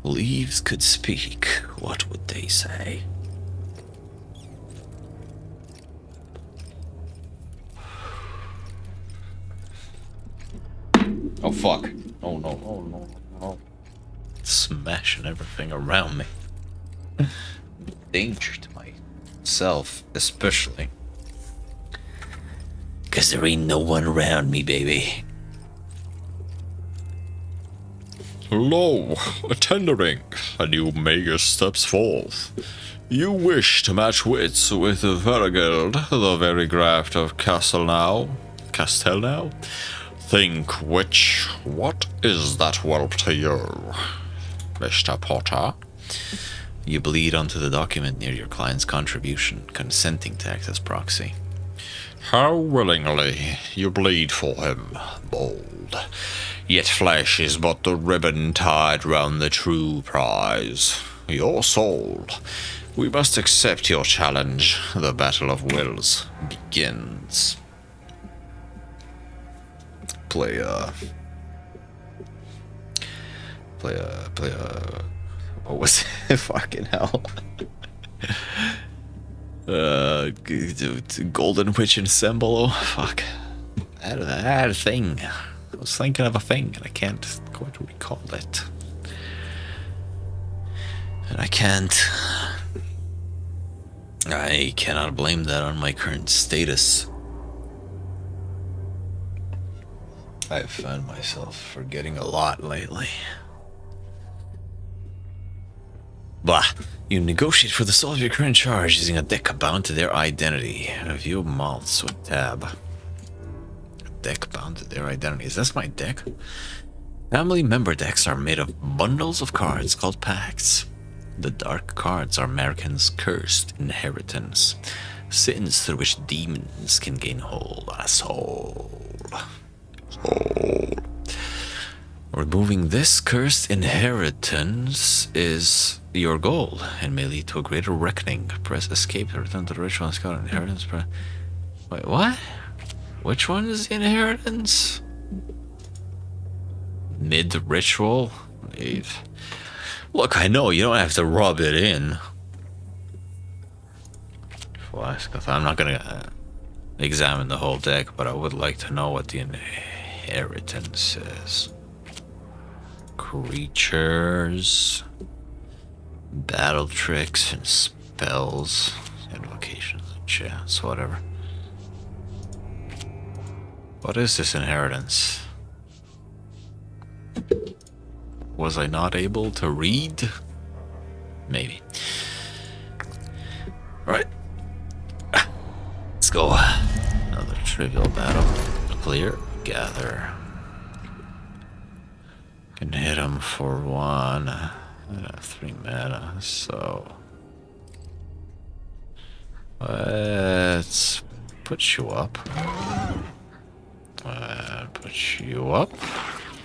Leaves could speak. What would they say? Oh fuck. Oh no, oh no, oh. Smashing everything around me. Danger to myself, especially. 'Cause there ain't no one around me, baby. Lo, a tendering, a new magus steps forth. You wish to match wits with Verigild, the very graft of Castelnau? Think what is that whelp to you, Mr. Potter? You bleed onto the document near your client's contribution, consenting to act as proxy. How willingly you bleed for him, bold. Yet flesh is but the ribbon tied round the true prize, your soul. We must accept your challenge. The battle of wills begins. Play what was it? Fucking hell. Golden Witch Ensemble. Oh, fuck. I had a thing. I was thinking of a thing and I can't quite recall it. And I cannot blame that on my current status. I've found myself forgetting a lot lately. Bah, You negotiate for the soul of your current charge using a deck bound to their identity. View malts with tab. A deck bound to their identity. Is this my deck? Family member decks are made of bundles of cards called packs. The dark cards are Americans' cursed inheritance. Sins through which demons can gain hold on a soul. Removing this cursed inheritance is your goal and may lead to a greater reckoning. Press escape to return to the ritual and scout inheritance. Wait, what? Which one is the inheritance? Mid-ritual? Look, I know you don't have to rub it in. I'm not gonna examine the whole deck, but I would like to know what the inheritance is. Creatures, battle tricks and spells, invocations and chants, whatever. What is this inheritance? Was I not able to read? Maybe. Right. Let's go. Another trivial battle. Clear. Gather. Can hit him for 1. I have 3 mana, so let's put you up. Put you up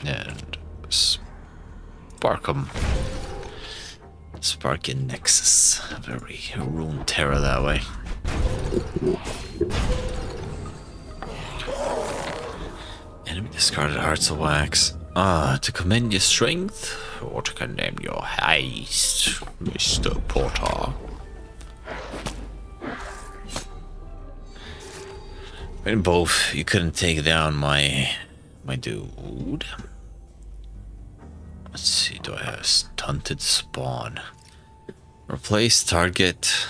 and spark him. Sparking Nexus. Very Rune Terror that way. Enemy discarded Hearts of Wax. To commend your strength or to condemn your haste, Mr. Potter. In both, you couldn't take down my dude. Let's see, do I have stunted spawn? Replace target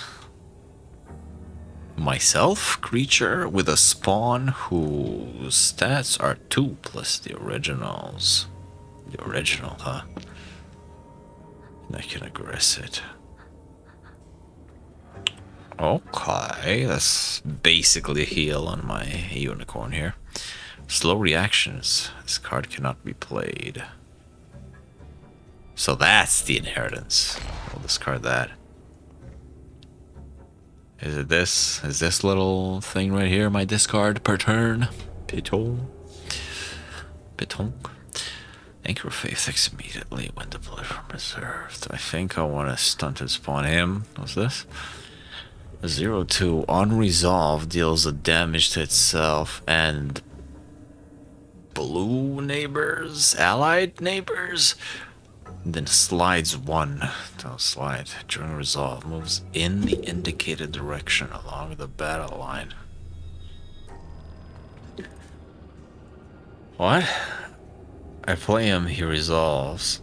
myself creature with a spawn whose stats are 2 plus the originals. The original, huh? And I can aggress it. Okay, that's basically a heal on my unicorn here. Slow reactions. This card cannot be played. So that's the inheritance. We'll discard that. Is it this? Is this little thing right here my discard per turn? Piton. Anchor of Faith acts immediately when deployed from reserve. I think I want to stunted spawn him. What's this? A 0/2 unresolved deals a damage to itself and blue neighbors, allied neighbors. Then slides 1. Don't slide. During resolve, moves in the indicated direction along the battle line. What? I play him, he resolves.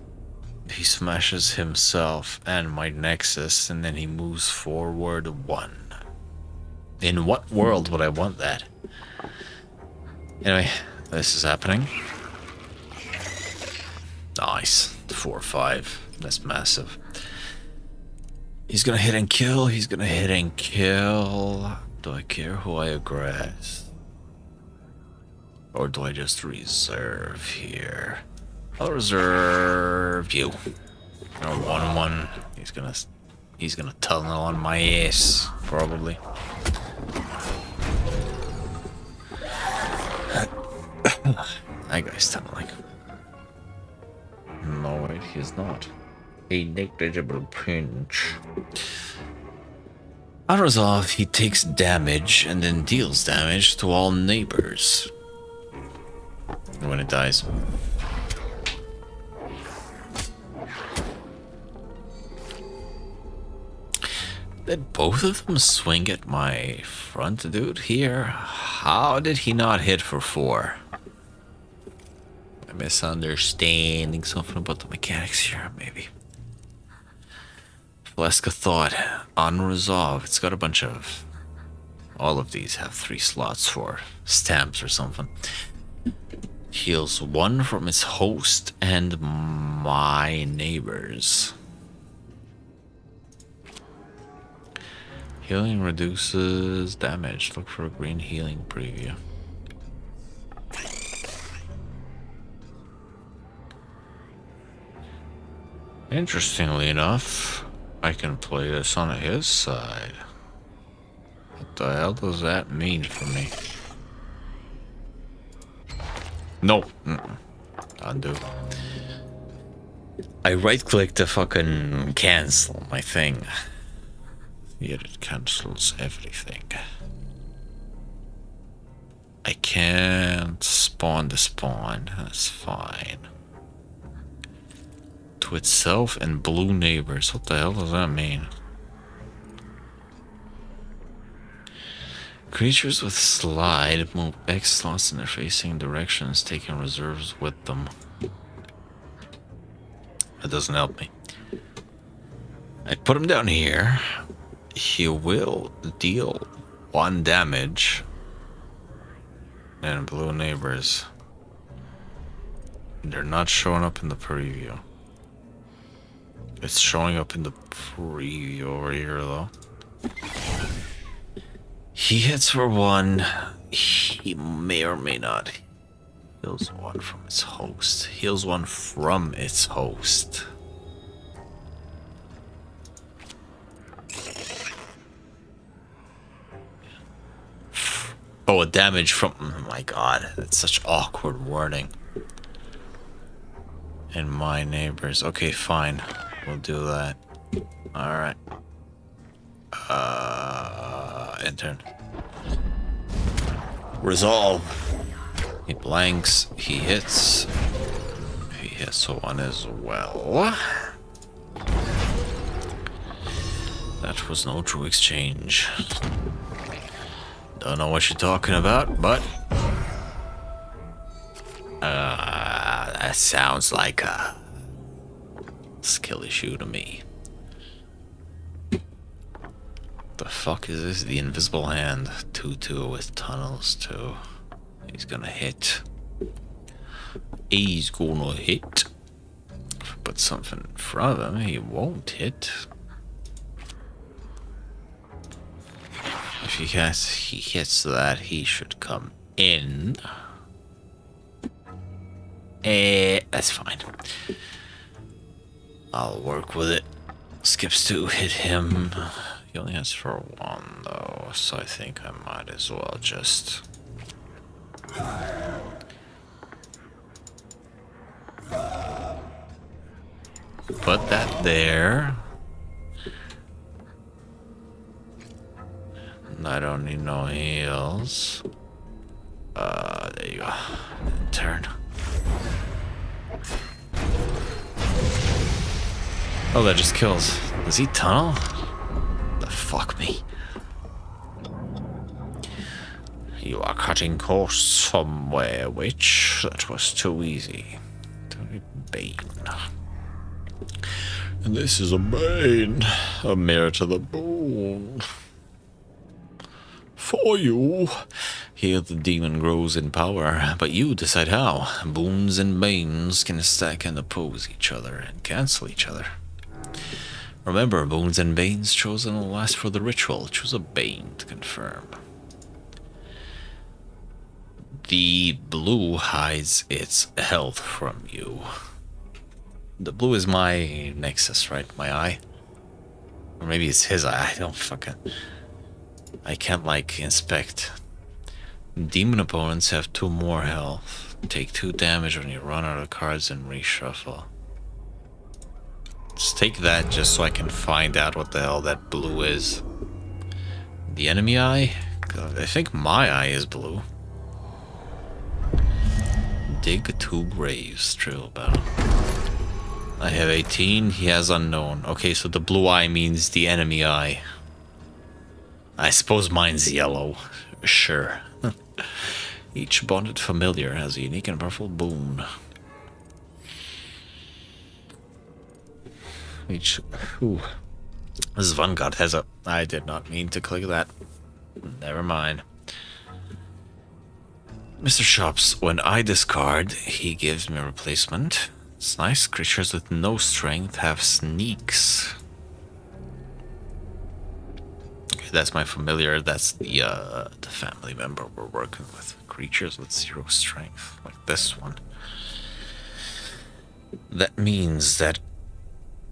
He smashes himself and my Nexus, and then he moves forward 1. In what world would I want that? Anyway, this is happening. Nice. 4/5. That's massive. He's gonna hit and kill. He's gonna hit and kill. Do I care who I aggress? Or do I just reserve here? I'll reserve you. 1/1. He's gonna tunnel on my ass, probably. That guy's tunneling. No, wait, he is not. A negligible pinch. On resolve, he takes damage and then deals damage to all neighbors when it dies. Did both of them swing at my front dude here? How did he not hit for 4? I'm misunderstanding something about the mechanics here, maybe. Flask of Thought, unresolved. It's got a bunch of... All of these have 3 slots for stamps or something. Heals 1 from its host and my neighbors. Healing reduces damage. Look for a green healing preview. Interestingly enough, I can play this on his side. What the hell does that mean for me? No. Undo. I right-clicked to fucking cancel my thing. Yet it cancels everything. I can't spawn the spawn. That's fine. To itself and blue neighbors. What the hell does that mean? Creatures with slide move X slots in their facing directions, taking reserves with them. That doesn't help me. I put him down here. He will deal 1 damage. And blue neighbors. They're not showing up in the preview. It's showing up in the preview over here, though. He hits for 1. He may or may not. Heals 1 from its host. Heals 1 from its host. Oh, a damage from... Oh my god, that's such awkward wording. And my neighbors. Okay, fine. We'll do that. Alright. Intern. Resolve. He blanks. He hits. He hits 1 as well. That was no true exchange. Don't know what you're talking about, but... that sounds like a skill issue to me. The fuck is this? The invisible hand. 2-2 with tunnels too. He's gonna hit. He's gonna hit. If I put something in front of him, he won't hit. If he hits that, he should come in. That's fine. I'll work with it. Skips 2, hit him. He only has for 1 though, so I think I might as well just... put that there. I don't need no heals. There you go. Turn. Oh, that just kills. Does he tunnel? The fuck me. You are cutting course somewhere, witch. That was too easy. Bane. And this is a bane. A mirror to the bone. For you. Here the demon grows in power, but you decide how. Boons and banes can stack and oppose each other and cancel each other. Remember, boons and banes chosen will last for the ritual. Choose a bane to confirm. The blue hides its health from you. The blue is my nexus, right? My eye? Or maybe it's his eye. I don't fucking... I can't, like, inspect. Demon opponents have 2 more health. Take 2 damage when you run out of cards and reshuffle. Just take that just so I can find out what the hell that blue is. The enemy eye? I think my eye is blue. Dig 2 graves. Drill battle. I have 18. He has unknown. Okay, so the blue eye means the enemy eye. I suppose mine's yellow. Sure. Each bonded familiar has a unique and powerful boon. Ooh. Zvangard has a... I did not mean to click that. Never mind. Mr. Shops, when I discard, he gives me a replacement. It's nice. Creatures with no strength have sneaks. that's my familiar. That's the family member we're working with. Creatures with 0 strength, like this one. That means that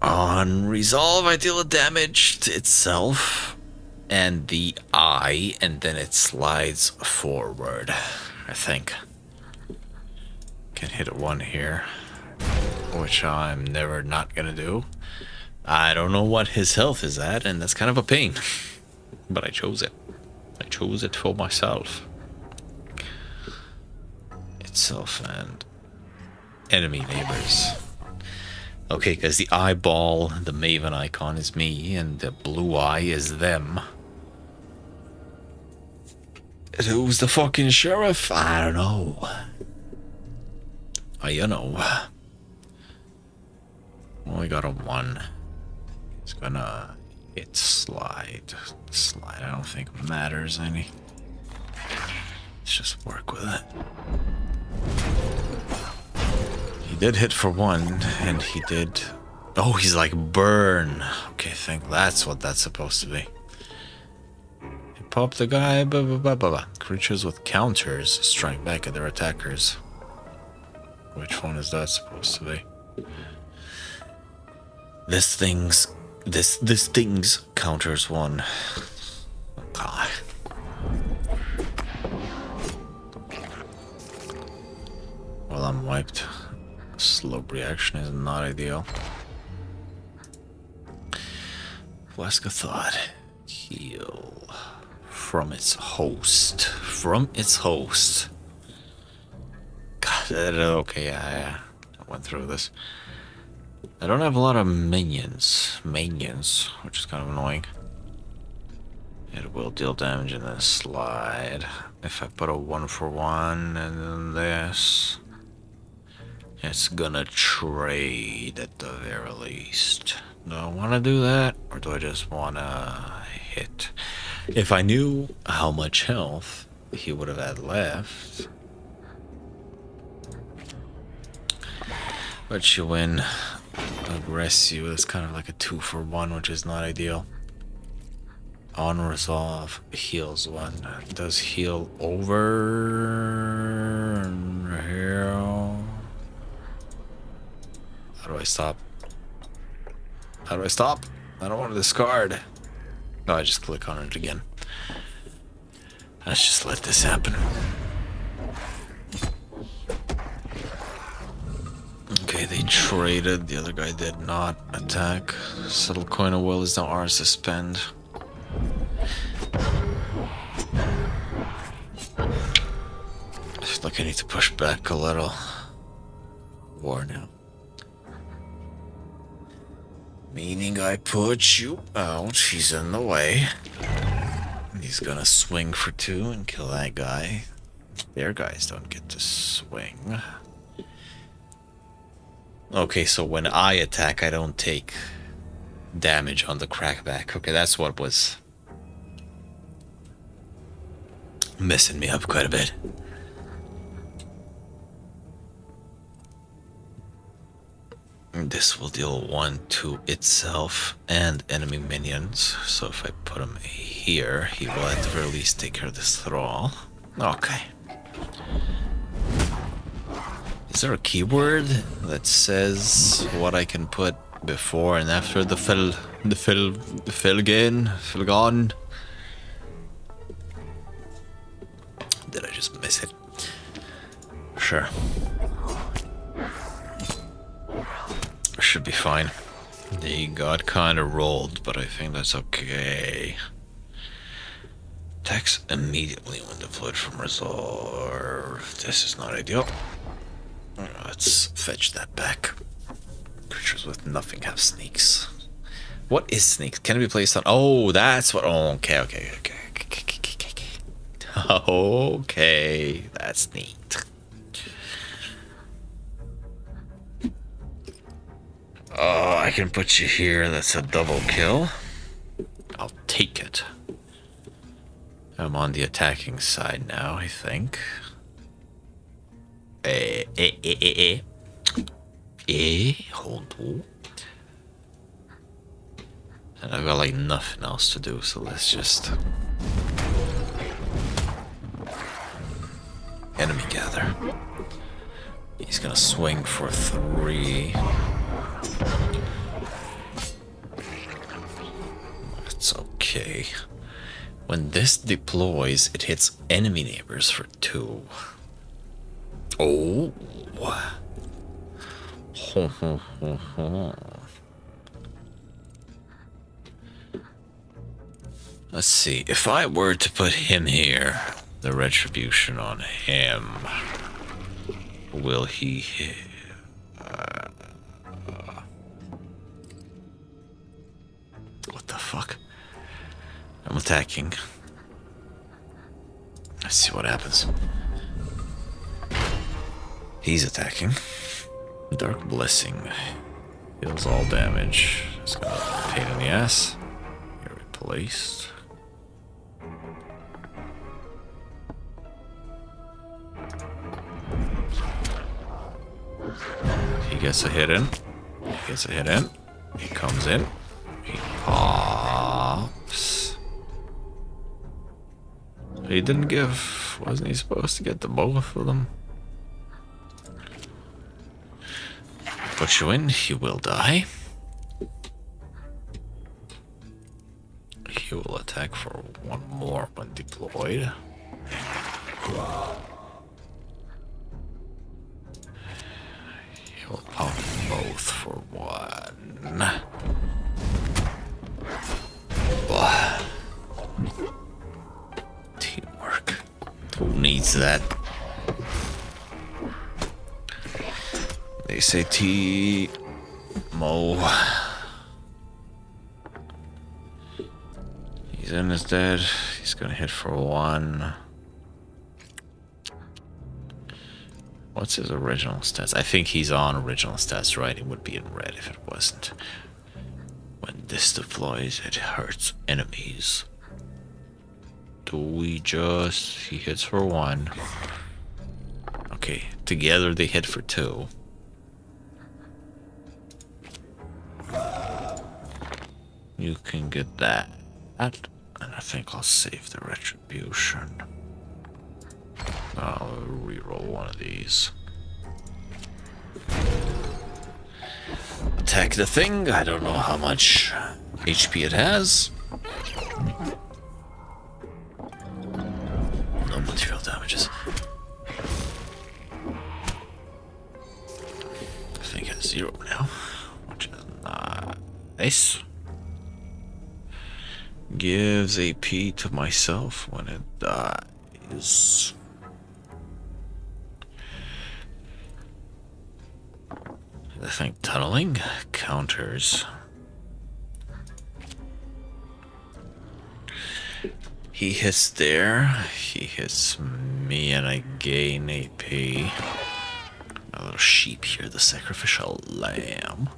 on resolve, I deal a damage to itself and the eye, and then it slides forward, I think. Can hit a 1 here, which I'm never not gonna do. I don't know what his health is at, and that's kind of a pain. But I chose it. I chose it for myself. Itself and enemy neighbors. Okay, because the eyeball, the Maven icon is me, and the blue eye is them. And who's the fucking sheriff? I don't know. You know. Only got a 1. He's gonna hit slide. Slide, I don't think matters any. Let's just work with it. He did hit for 1, and he did... Oh, he's like burn. Okay, I think that's what that's supposed to be. He popped the guy. Blah, blah, blah, blah, blah. Creatures with counters strike back at their attackers. Which one is that supposed to be? This thing's counters 1. Okay. Well, I'm wiped. Slow reaction is not ideal. Flask of Thought. Heal. From its host. From its host. God, okay, yeah. I went through this. I don't have a lot of minions, which is kind of annoying. It will deal damage in this slide. If I put a 1-for-1 and then this, it's gonna trade at the very least. Do I want to do that, or do I just want to hit? If I knew how much health he would have had left. But you win. Aggress you is kind of like a 2-for-1, which is not ideal. On resolve, heals 1. Does heal over here? How do I stop? How do I stop? I don't want to discard. No, I just click on it again. Let's just let this happen. Okay, they traded. The other guy did not attack. Subtle Coin of Will is now ours to spend. I feel like I need to push back a little. War now. Meaning I put you out. He's in the way. He's gonna swing for 2 and kill that guy. Their guys don't get to swing. Okay, so when I attack, I don't take damage on the crackback. Okay, that's what was messing me up quite a bit. This will deal 1 to itself and enemy minions. So if I put him here, he will at the very least take care of this thrall. Okay. Is there a keyword that says what I can put before and after the Filgon? Did I just miss it? Sure. Should be fine. They got kind of rolled, but I think that's okay. Attacks immediately when deployed from reserve. This is not ideal. Let's fetch that back. Creatures with nothing have sneaks. What is sneaks? Can it be placed on? Oh, that's what. Oh, okay. Okay, that's neat. Oh, I can put you here. That's a double kill. I'll take it. I'm on the attacking side now, I think. Hold on. And I've got like nothing else to do, so let's just... Enemy gather. He's gonna swing for 3. That's okay. When this deploys, it hits enemy neighbors for 2. Oh. Let's see. If I were to put him here, the retribution on him, will he hit? What the fuck? I'm attacking. Let's see what happens. He's attacking. Dark Blessing deals all damage. It's gonna be a pain in the ass. Get replaced. He gets a hit in. He gets a hit in. He comes in. He pops. He didn't give. Wasn't he supposed to get the both of them? Put you in. You will die. He will attack for 1 more when deployed. He will pop both for 1. Teamwork. Who needs that? They say Mo. He's in his dead. He's gonna hit for 1. What's his original stats? I think he's on original stats, right? It would be in red if it wasn't. When this deploys, it hurts enemies. Do we just... He hits for 1. Okay, together they hit for 2. You can get that. And I think I'll save the retribution. I'll reroll one of these. Attack the thing. I don't know how much HP it has. No material damages. I think it has 0 now, which is nice. Gives AP to myself when it dies. I think tunneling counters. He hits there. He hits me and I gain AP. A little sheep here, the sacrificial lamb.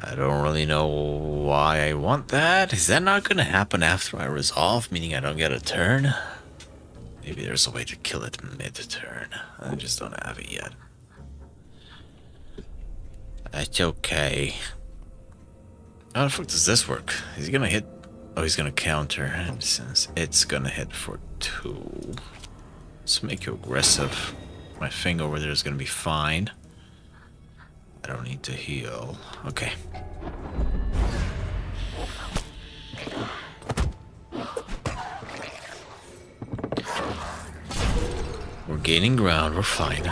I don't really know why I want that. Is that not gonna happen after I resolve, meaning I don't get a turn? Maybe there's a way to kill it mid-turn. I just don't have it yet. That's okay. How the fuck does this work? Is he gonna hit? Oh, he's gonna counter. And since it's gonna hit for 2, let's make you aggressive. My thing over there is gonna be fine. I don't need to heal. Okay. We're gaining ground. We're fine.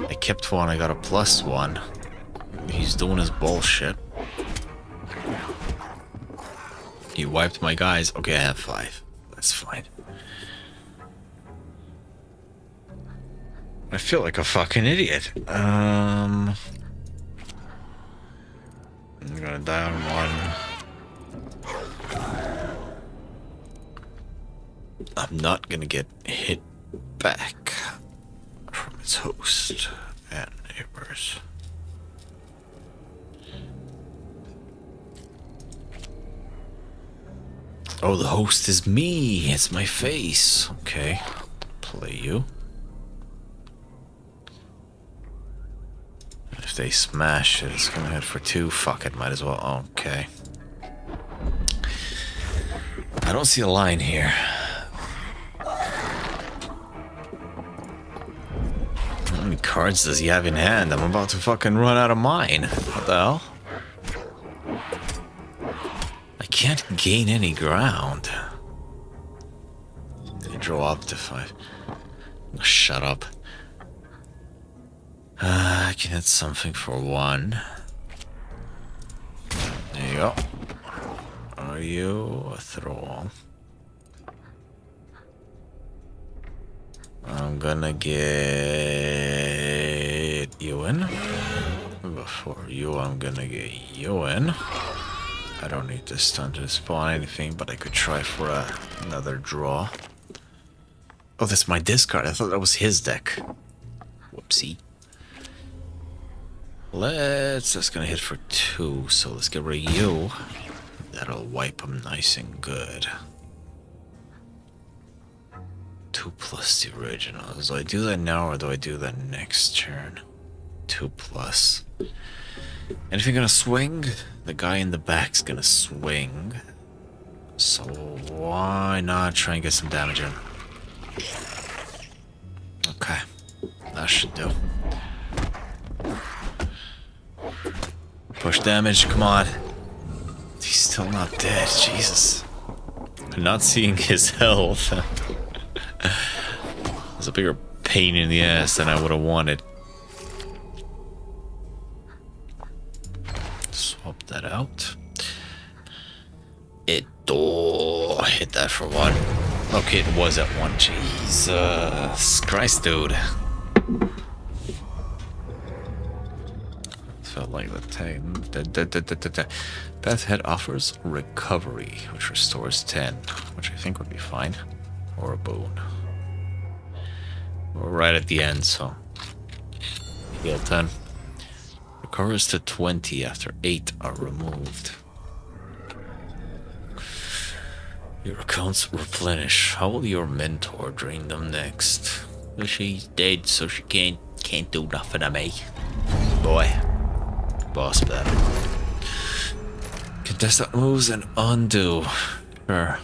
I kept 1. I got a +1. He's doing his bullshit. He wiped my guys. Okay, I have 5. That's fine. I feel like a fucking idiot. I'm gonna die on 1. I'm not gonna get hit back from its host and neighbors. Oh, the host is me. It's my face. Okay. Play you. If they smash it, it's gonna hit for 2. Fuck it, might as well. Okay. I don't see a line here. How many cards does he have in hand? I'm about to fucking run out of mine. What the hell? I can't gain any ground. They draw up to 5. Oh, shut up. I can hit something for 1. There you go. Are you a throw? I'm gonna get you in. Before you, I'm gonna get you in. I don't need this stun to spawn anything, but I could try for another draw. Oh, that's my discard. I thought that was his deck. Whoopsie. That's gonna hit for 2, so let's get rid of you. That'll wipe him nice and good. 2 plus the original. Do I do that now or do I do that next turn? 2 plus. Anything gonna swing? The guy in the back's gonna swing. So why not try and get some damage in? Okay. That should do. Push damage, come on. He's still not dead, Jesus. I'm not seeing his health. It's a bigger pain in the ass than I would have wanted. Swap that out. It hit that for 1. Okay, it was at 1. Jesus Christ, dude. Felt like the Path Head offers recovery, which restores 10, which I think would be fine. Or a boon. We're right at the end, so heal 10. Recovers to 20 after 8 are removed. Your accounts replenish. How will your mentor drain them next? She's dead, so she can't do nothing to me. Boy. Boss battle. Contestant moves and undo. Sure.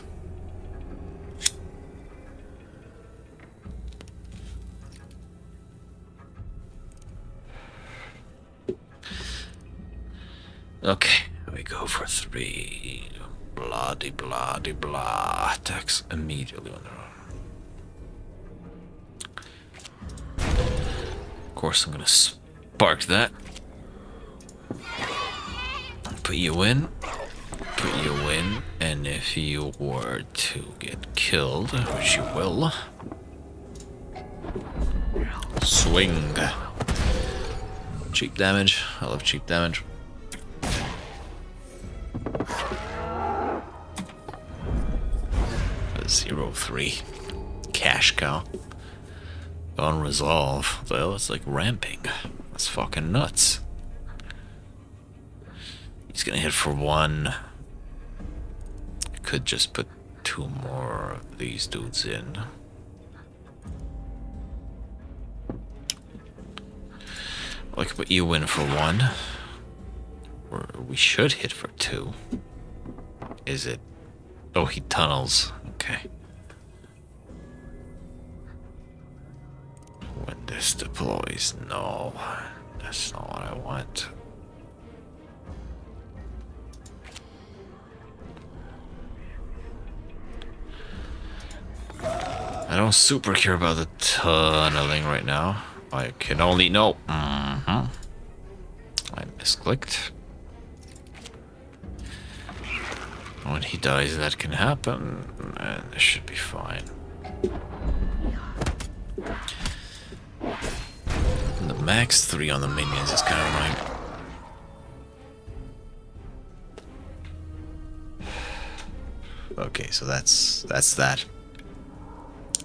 Okay, we go for 3. Blah de blah de blah. Attacks immediately on their own. Of course, I'm gonna spark that. Put you in. Put you in. And if you were to get killed, which you will, swing. Cheap damage. I love cheap damage. A 0-3. Cash cow. Unresolved. Well, it's like ramping. That's fucking nuts. He's gonna hit for 1. I could just put 2 more of these dudes in. I could put you in for 1. Or we should hit for 2. Is it? Oh, he tunnels. Okay. When this deploys, no. That's not what I want. I don't super care about the tunneling right now. I can only know. I misclicked. When he dies, that can happen, and this should be fine. And the max 3 on the minions is kind of annoying. Okay, so that's that.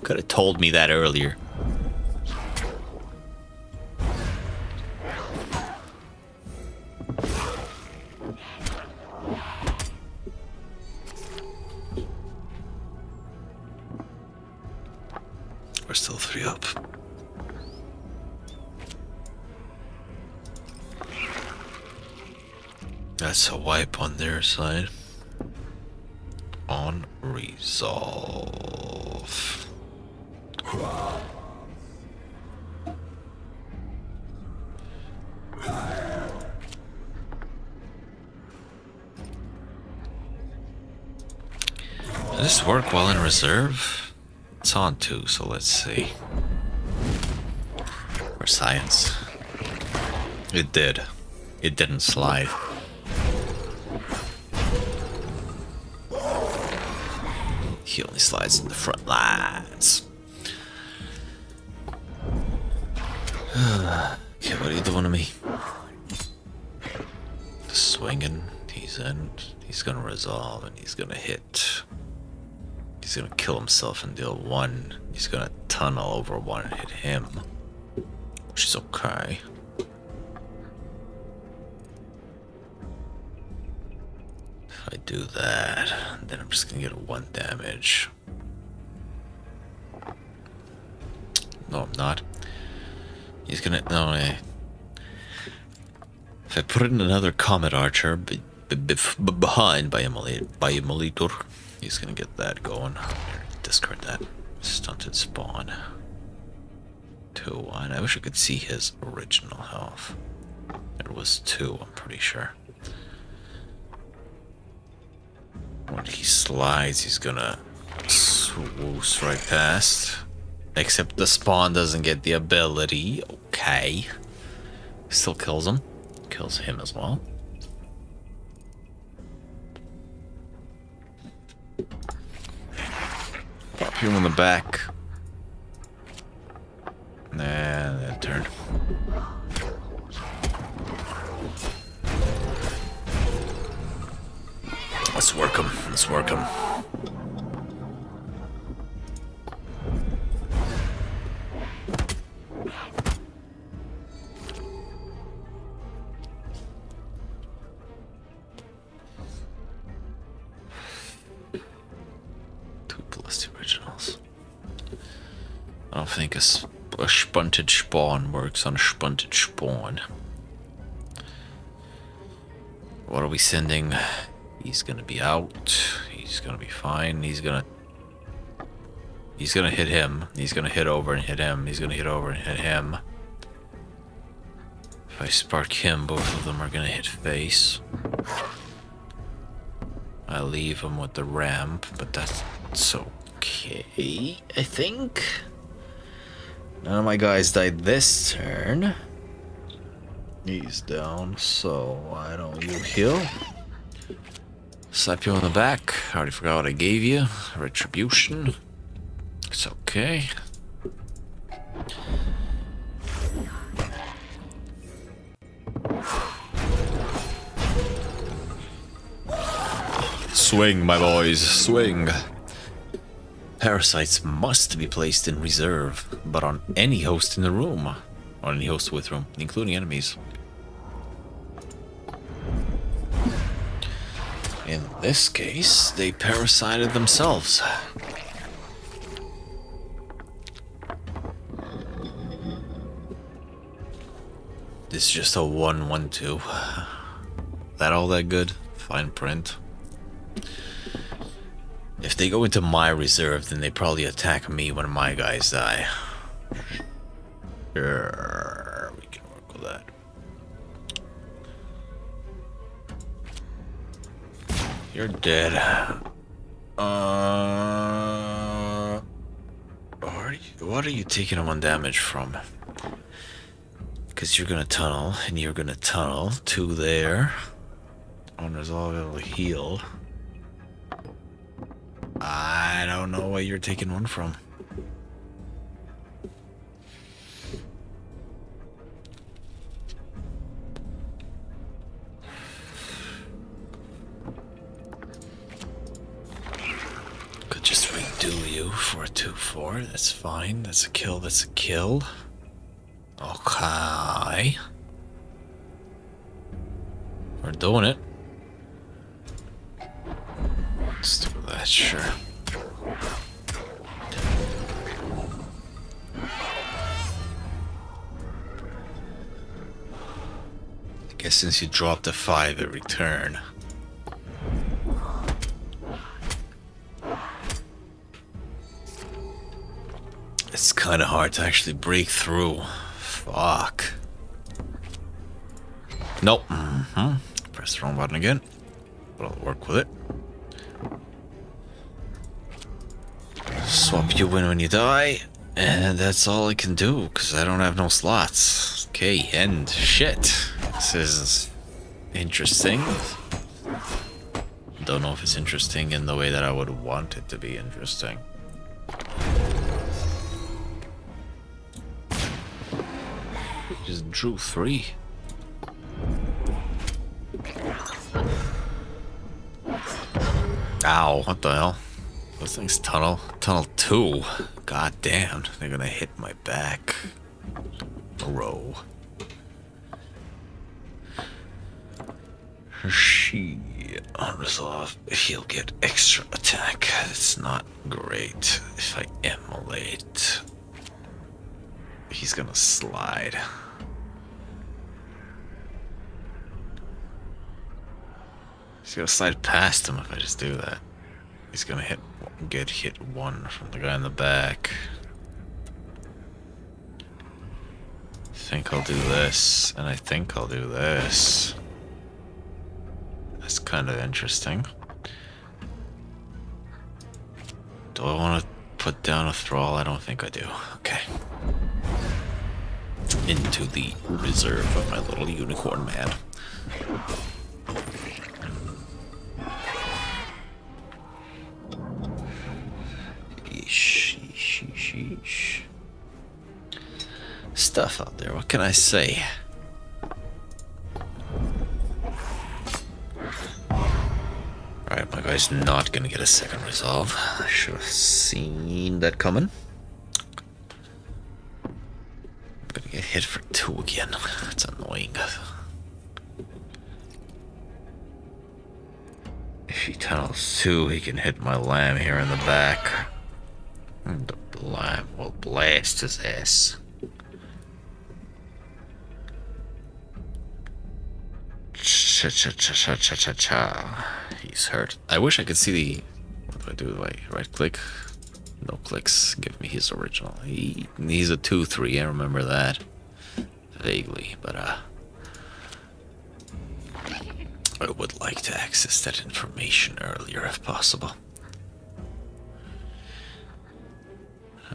Could have told me that earlier. We're still 3 up. That's a wipe on their side. On resolve. Does this work while in reserve? It's on 2, so let's see. For science. It did. It didn't slide. He only slides in the front lines. Okay, what are you doing to me? The swinging. He's in. He's gonna resolve and he's gonna hit. He's gonna kill himself and deal 1. He's gonna tunnel over 1 and hit him. Which is okay. If I do that, then I'm just gonna get a 1 damage. No, I'm not. He's gonna... No, if I put in another Comet Archer behind by Emulator, he's gonna get that going. Discard that. Stunted spawn. 2-1. I wish I could see his original health. It was 2, I'm pretty sure. When he slides, he's gonna swoosh right past. Except the spawn doesn't get the ability. Okay. Still kills him. Kills him as well. Pop him on the back. Nah, that turned. Let's work him. Let's work him. I don't think a spunted spawn works on a spunted spawn. What are we sending? He's gonna be out. He's gonna be fine. He's gonna hit him. He's gonna hit over and hit him. He's gonna hit over and hit him. If I spark him, both of them are gonna hit face. I leave him with the ramp, but that's okay, I think. None of my guys died this turn. He's down, so why don't you heal? Slap you on the back. I already forgot what I gave you. Retribution. It's okay. Swing, my boys, swing. Parasites must be placed in reserve, but on any host in the room. On any host with room, including enemies. In this case, they parasited themselves. This is just a 1-1-2. That all that good? Fine print. If they go into my reserve, then they probably attack me when my guys die. Sure, we can work with that. You're dead. What are you taking 1 damage from? Because you're gonna tunnel, and you're gonna tunnel 2 there. On resolve, it'll heal. I don't know where you're taking 1 from. Could just redo you for a 2-4. That's fine. That's a kill. That's a kill. Okay. We're doing it. Let's do that, sure. guess since you dropped a 5 every turn. It's kind of hard to actually break through. Fuck. Nope. Press the wrong button again. But I'll work with it. Swap you in when you die. And that's all I can do, because I don't have no slots. Okay, end. Shit. This is interesting. Don't know if it's interesting in the way that I would want it to be interesting. Just drew 3. Ow, what the hell? Those things tunnel 2. God damn, they're gonna hit my back. Row. She unresolved. He'll get extra attack. It's not great if I immolate. He's gonna slide. He's gonna slide past him if I just do that. He's gonna get hit 1 from the guy in the back. I think I'll do this, and I think I'll do this. That's kind of interesting. Do I want to put down a thrall? I don't think I do. Okay. Into the reserve of my little unicorn man. Sheesh. Stuff out there, what can I say? Alright, my guy's not gonna get a second resolve. I should have seen that coming. I'm gonna get hit for 2 again. That's annoying. If he tunnels 2, he can hit my lamb here in the back. And the lamb will blast his ass. Cha-cha-cha-cha-cha-cha-cha. He's hurt. I wish I could see the... What do I do? Do I right click? No clicks. Give me his original. He's a 2-3. I remember that. Vaguely, but I would like to access that information earlier if possible.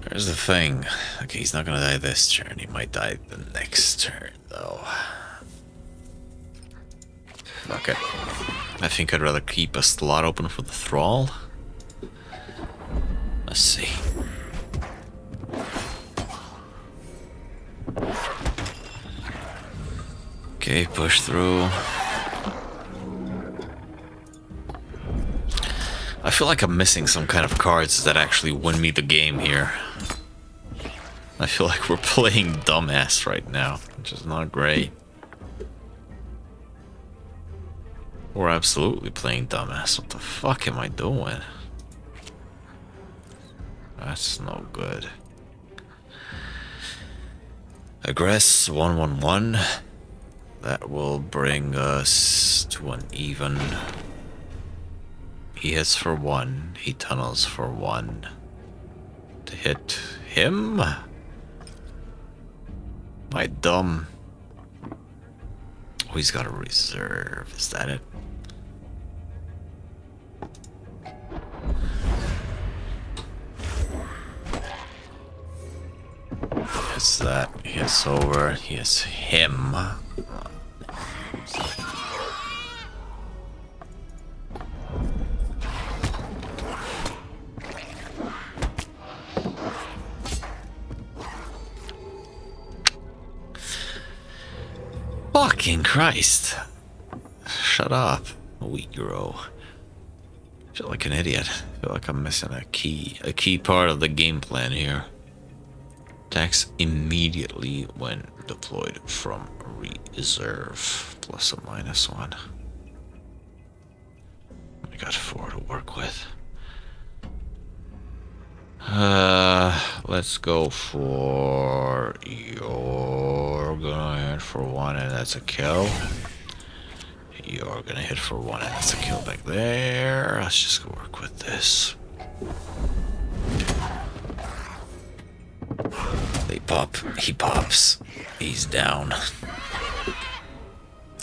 Here's the thing. Okay, he's not gonna die this turn. He might die the next turn, though. Fuck it. I think I'd rather keep a slot open for the thrall. Let's see. Okay, push through. I feel like I'm missing some kind of cards that actually win me the game here. I feel like we're playing dumbass right now, which is not great. We're absolutely playing dumbass. What the fuck am I doing? That's no good. Aggress 1/1/1. That will bring us to an even. He hits for 1. He tunnels for 1. To hit him? My dumb. Oh, he's got a reserve. Is that it? Yes, that. Yes, over. Yes, him. Fucking Christ. Shut up, Weegro. I feel like an idiot. I feel like I'm missing a key part of the game plan here. Attacks immediately when deployed from reserve. Plus or minus 1. I got 4 to work with. Let's go for... You're gonna hit for 1 and that's a kill. You're gonna hit for 1, and that's a kill back there. Let's just work with this. They pop. He pops. He's down.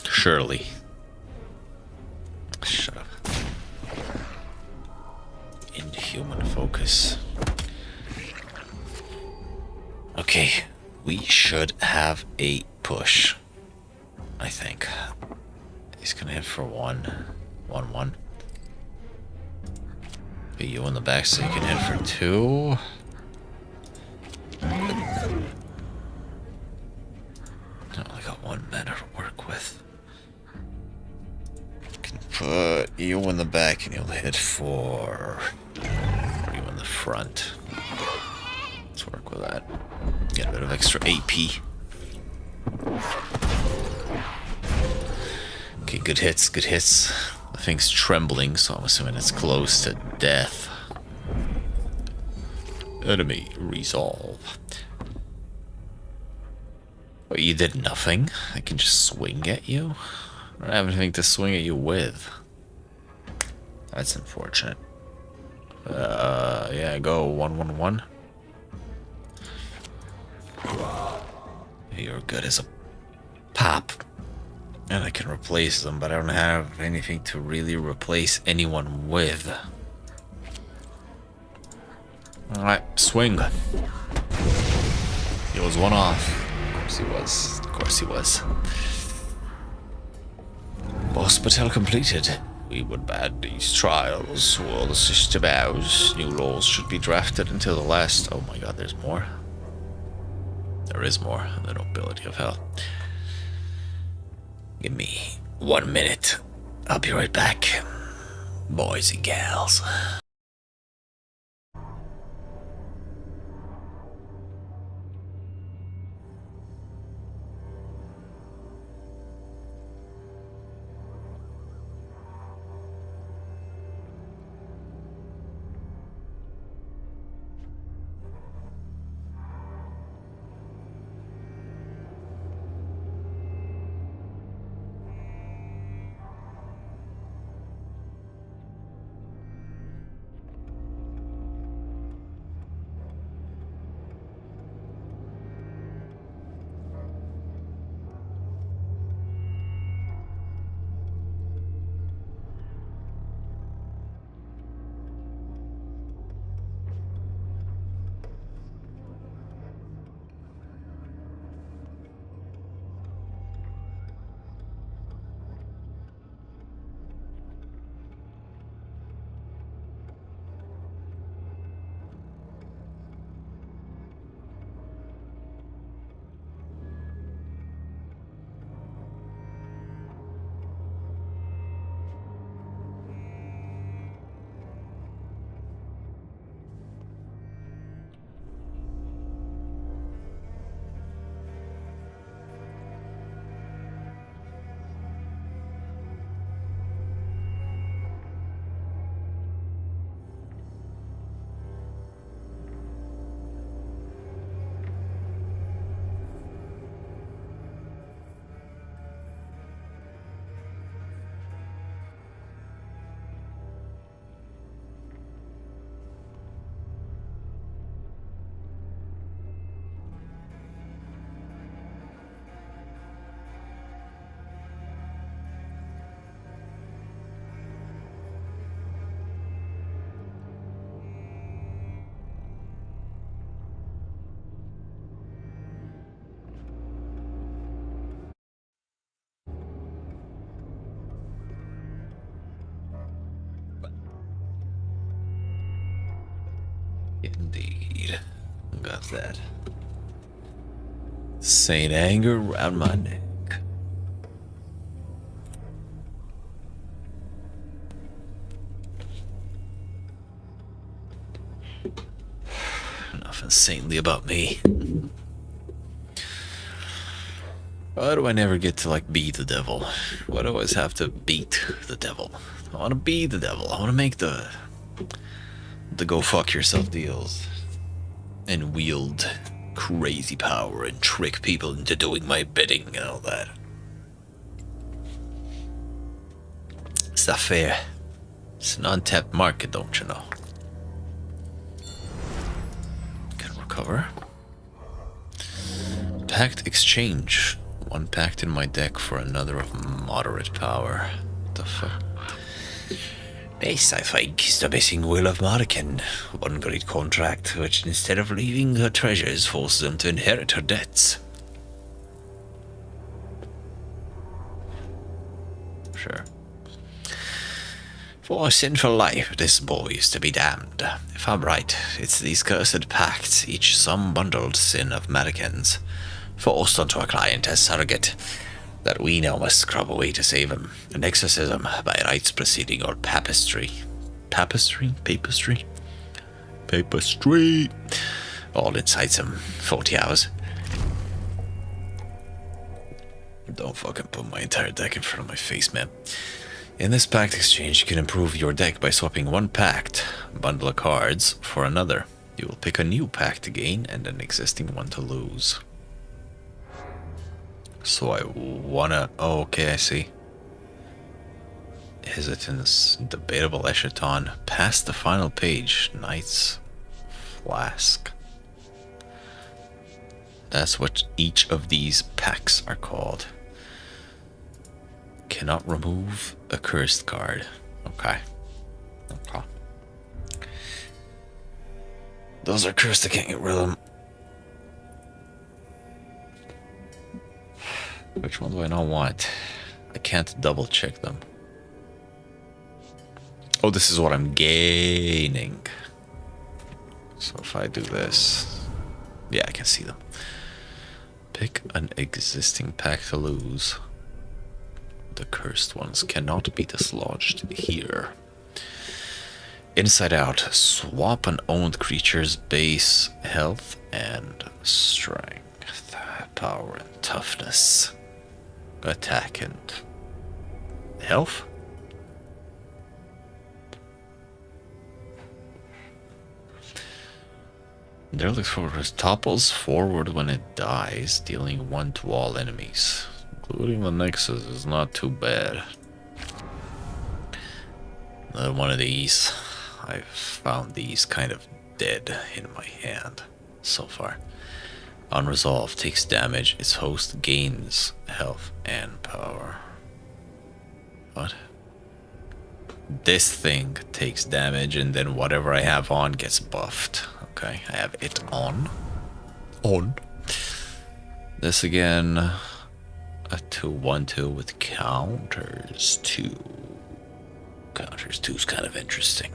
Surely. Shut up. Inhuman focus. Okay, we should have a push. I think. He's gonna hit for 1. 1-1. Put you in the back so you can hit for 2. I only got 1 mana to work with. Can put you in the back and you'll hit for you in the front. Let's work with that. Get a bit of extra AP. Okay, good hits, good hits. The thing's trembling, so I'm assuming it's close to death. Enemy resolve. Well, you did nothing. I can just swing at you. I don't have anything to swing at you with. That's unfortunate. Yeah, go 1-1-1. You're good as a pop. And I can replace them, but I don't have anything to really replace anyone with. Alright, swing. He was 1 off. Of course he was. Of course he was. Boss battle completed. We would bad these trials. All the system hours. New laws should be drafted until the last. Oh my god, there's more. There is more. The nobility of hell. Give me 1 minute. I'll be right back. Boys and gals. Indeed. Got that. Saint anger around my neck. Nothing saintly about me. Why do I never get to, like, be the devil? Why do I always have to beat the devil? I want to be the devil. I want to make the go fuck yourself deals. And wield crazy power and trick people into doing my bidding and all that. stuff here. It's an untapped market, don't you know? Can recover. Pact exchange. One pact in my deck for another of moderate power. What the fuck? This, I think, is the missing will of Mardikin. One great contract, which instead of leaving her treasures, forces them to inherit her debts. Sure. For a sinful life, this boy is to be damned. If I'm right, it's these cursed pacts, each some bundled sin of Mardikin's, forced onto a client as surrogate, that we now must scrub away to save him. An exorcism by rites proceeding or papistry. Papistry? Papistry? Papistry! All inside some 40 hours. Don't fucking put my entire deck in front of my face, man. In this pact exchange, you can improve your deck by swapping one pact, bundle of cards, for another. You will pick a new pact to gain and an existing one to lose. So I wanna... Oh, okay, I see. Hesitance, debatable echelon, past the final page, Knight's Flask. That's what each of these packs are called. Cannot remove a cursed card. Okay. Okay. Those are cursed, I can't get rid of them. Which one do I not want? I can't double check them. Oh, this is what I'm gaining. So if I do this... Yeah, I can see them. Pick an existing pack to lose. The cursed ones cannot be dislodged here. Inside out, swap an owned creature's base health and strength, power and toughness, attack and health. There looks forward as topples forward when it dies, dealing 1 to all enemies. Including the Nexus is not too bad. Another one of these. I've found these kind of dead in my hand so far. Unresolved, takes damage. Its host gains health and power. What? This thing takes damage and then whatever I have on gets buffed. Okay, I have it on. On. This again, a 2/1/2 with counters 2. Counters 2 is kind of interesting.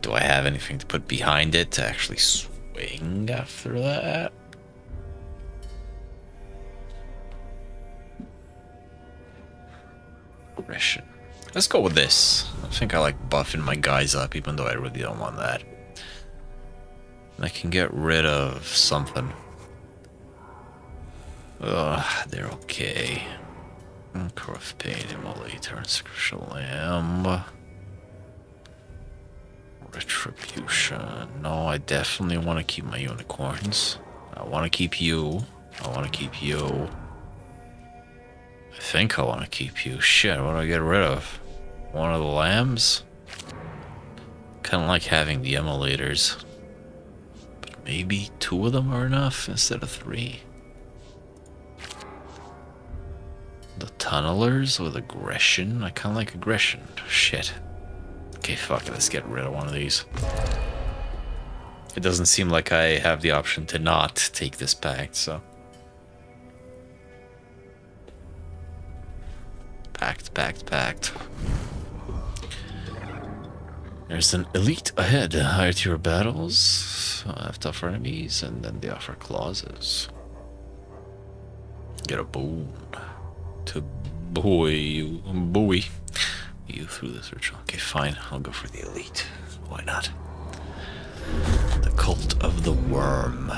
Do I have anything to put behind it to actually swing after that? Aggression. Let's go with this. I think I like buffing my guys up, even though I really don't want that. I can get rid of something. Ugh, they're okay. Corrupt Pain, Immolator, Inscryption Lamb. Retribution. No, I definitely want to keep my unicorns. I want to keep you. I want to keep you. I think I want to keep you. Shit, what do I get rid of? One of the lambs? Kind of like having the Immolators. But maybe 2 of them are enough instead of 3. The Tunnelers with Aggression? I kind of like Aggression. Shit. Okay, fuck it. Let's get rid of one of these. It doesn't seem like I have the option to not take this pact, so... Pact. There's an elite ahead. Higher tier battles. Have tougher enemies, and then they offer clauses. Get a boon to buoy you through this ritual. Okay, fine. I'll go for the elite. Why not? The Cult of the Worm.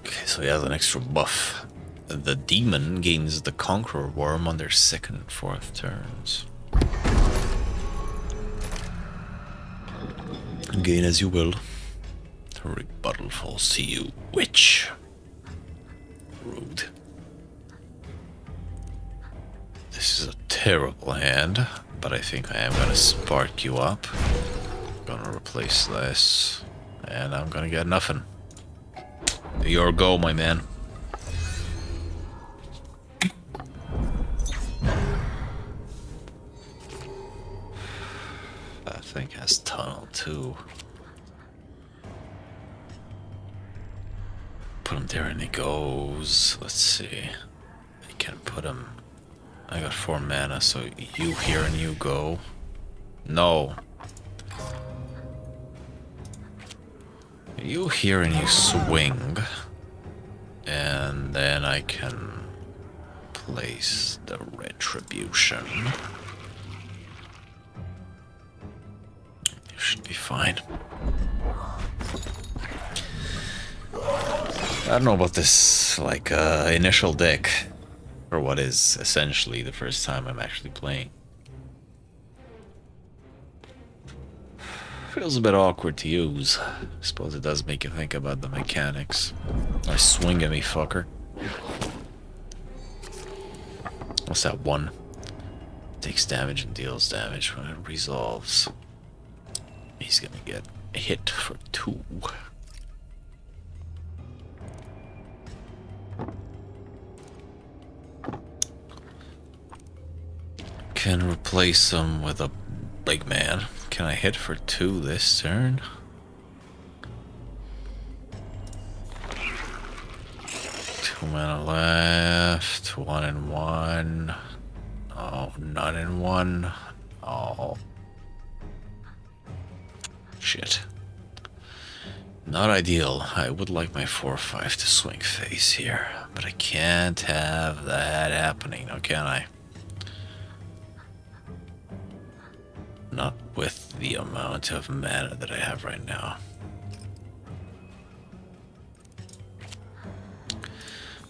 Okay, so he has an extra buff. The demon gains the Conqueror Worm on their 2nd and 4th turns. Gain as you will. Rebuttal falls to you, witch. Rude. This is a terrible hand, but I think I am gonna spark you up. Gonna replace this, and I'm gonna get nothing. Your go, my man. That thing has tunnel too. Put him there and he goes. Let's see. I can put him. I got 4 mana, so you here and you go. No. You here and you swing. And then I can place the retribution. You should be fine. I don't know about this, like, initial deck. For what is essentially the first time I'm actually playing. Feels a bit awkward to use. I suppose it does make you think about the mechanics. I swing at me, fucker. What's that one? Takes damage and deals damage when it resolves. He's gonna get hit for 2. Can replace him with a big man. Can I hit for 2 this turn? Two mana left. 1 and 1. Oh, none in 1. Oh. Shit. Not ideal. I would like my 4/5 to swing face here, but I can't have that happening, now can I? Not with the amount of mana that I have right now.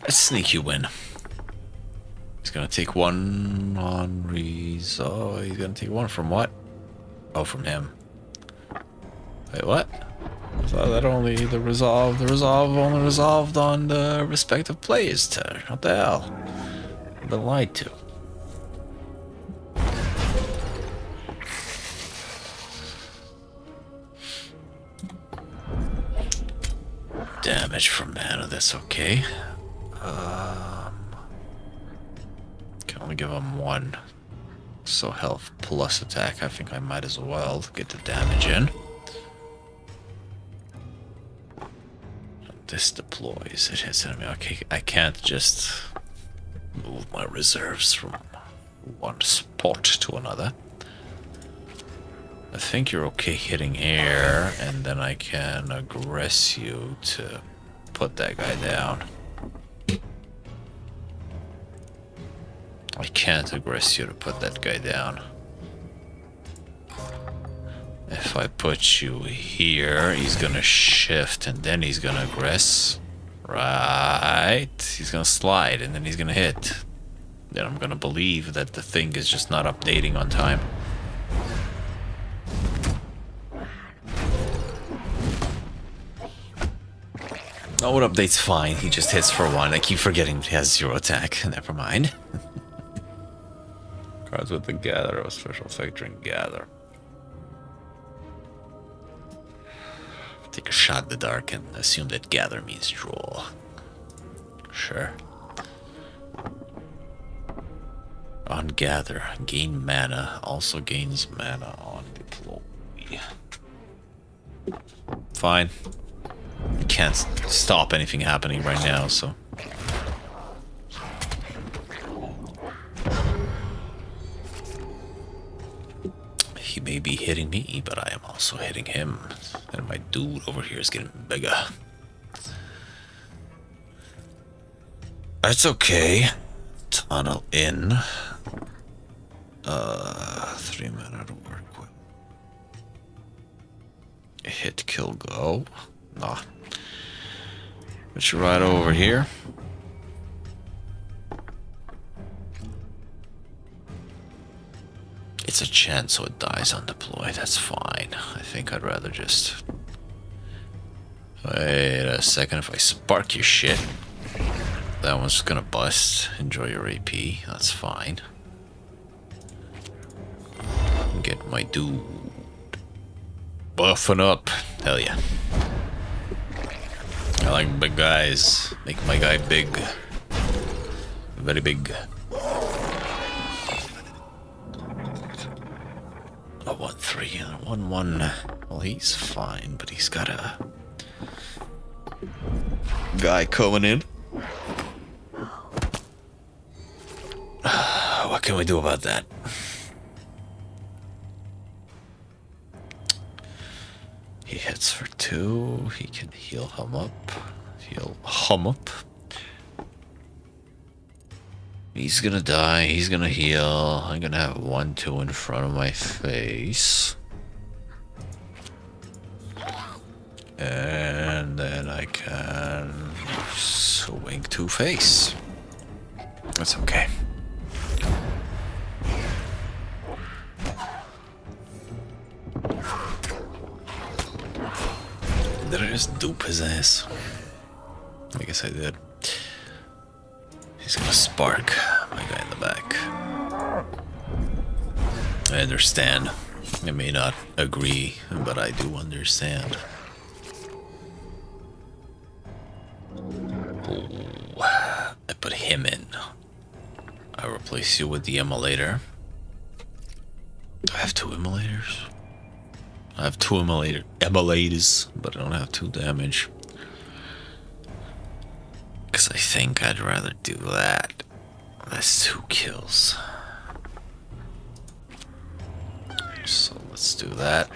Let's sneak you in. He's gonna take 1 on resolve. Oh, he's gonna take 1 from what? Oh, from him. Wait, what? I thought that only the resolve only resolved on the respective player's turn. What the hell? I've been lied to. Damage from mana, that's okay. Can only give him 1. So health plus attack, I think I might as well get the damage in. This deploys, it hits enemy. Okay, I can't just move my reserves from one spot to another. I think you're okay hitting air, and then I can aggress you to put that guy down. I can't aggress you to put that guy down. If I put you here, he's gonna shift, and then he's gonna aggress. Right. He's gonna slide, and then he's gonna hit. Then I'm gonna believe that the thing is just not updating on time. Oh, it updates fine. He just hits for 1. I keep forgetting he has 0 attack. Never mind. Cards with the gather or special effect during gather. Take a shot in the dark and assume that gather means draw. Sure. On gather, gain mana. Also gains mana on deploy. Fine. Can't stop anything happening right now, so. He may be hitting me, but I am also hitting him. And my dude over here is getting bigger. That's okay. Tunnel in. 3 mana to work with. Hit, kill, go. Nah. Put you right over here. It's a chance, so it dies on deploy. That's fine. I think I'd rather just Wait a second, if I spark your shit, that one's gonna bust. Enjoy your AP, that's fine. Get my dude buffing up. Hell yeah. I like big guys. Make my guy big. Very big. A 1-3 and a 1-1. Well, he's fine, but he's got a guy coming in. What can we do about that? He hits for 2. He can heal him up. Heal hum up. He's gonna die. He's gonna heal. I'm gonna have 1-2 in front of my face. And then I can swing 2 face. That's okay. Did I just dupe his ass? I guess I did. He's gonna spark my guy in the back. I understand. I may not agree, but I do understand. Ooh, I put him in. I replace you with the immolator. Do I have 2 immolators? I have 2 immolators, but I don't have 2 damage. Because I think I'd rather do that. That's 2 kills. So let's do that.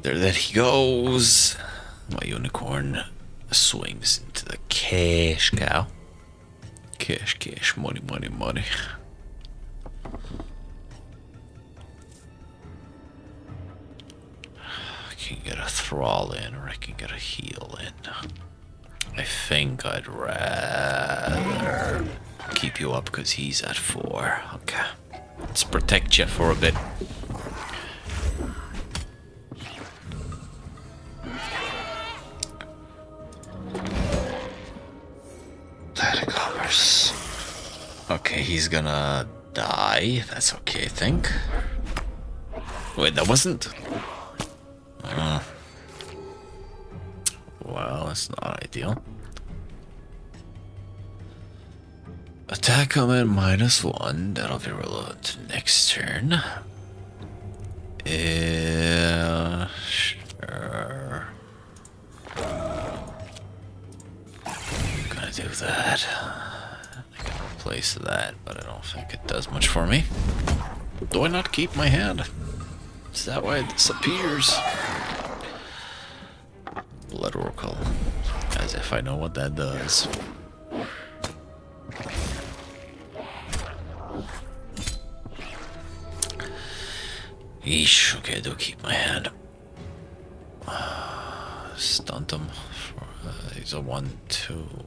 There he goes. My unicorn swings into the cash cow. Cash, money. I can get a thrall in, or I can get a heal in. I think I'd rather keep you up because he's at 4. Okay. Let's protect you for a bit. Commerce. Okay, he's gonna die. That's okay, I think. Wait, that wasn't? Well, that's not ideal. Attack him at -1. That'll be relevant next turn. Yeah, sure. I'm gonna do that. I can replace that, but I don't think it does much for me. Do I not keep my hand? Is that why it disappears? Blood Oracle. As if I know what that does. Eesh, okay, I do keep my hand. Stunt him. He's a 1-2.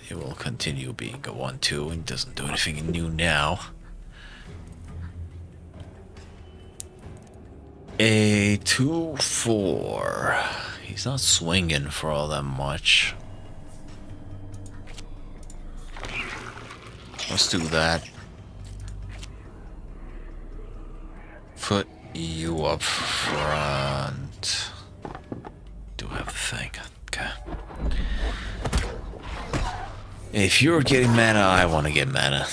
He will continue being a 1-2 and doesn't do anything new now. A 2-4. He's not swinging for all that much. Let's do that. Put you up front. Do have the thing. Okay. If you're getting mana, I want to get mana.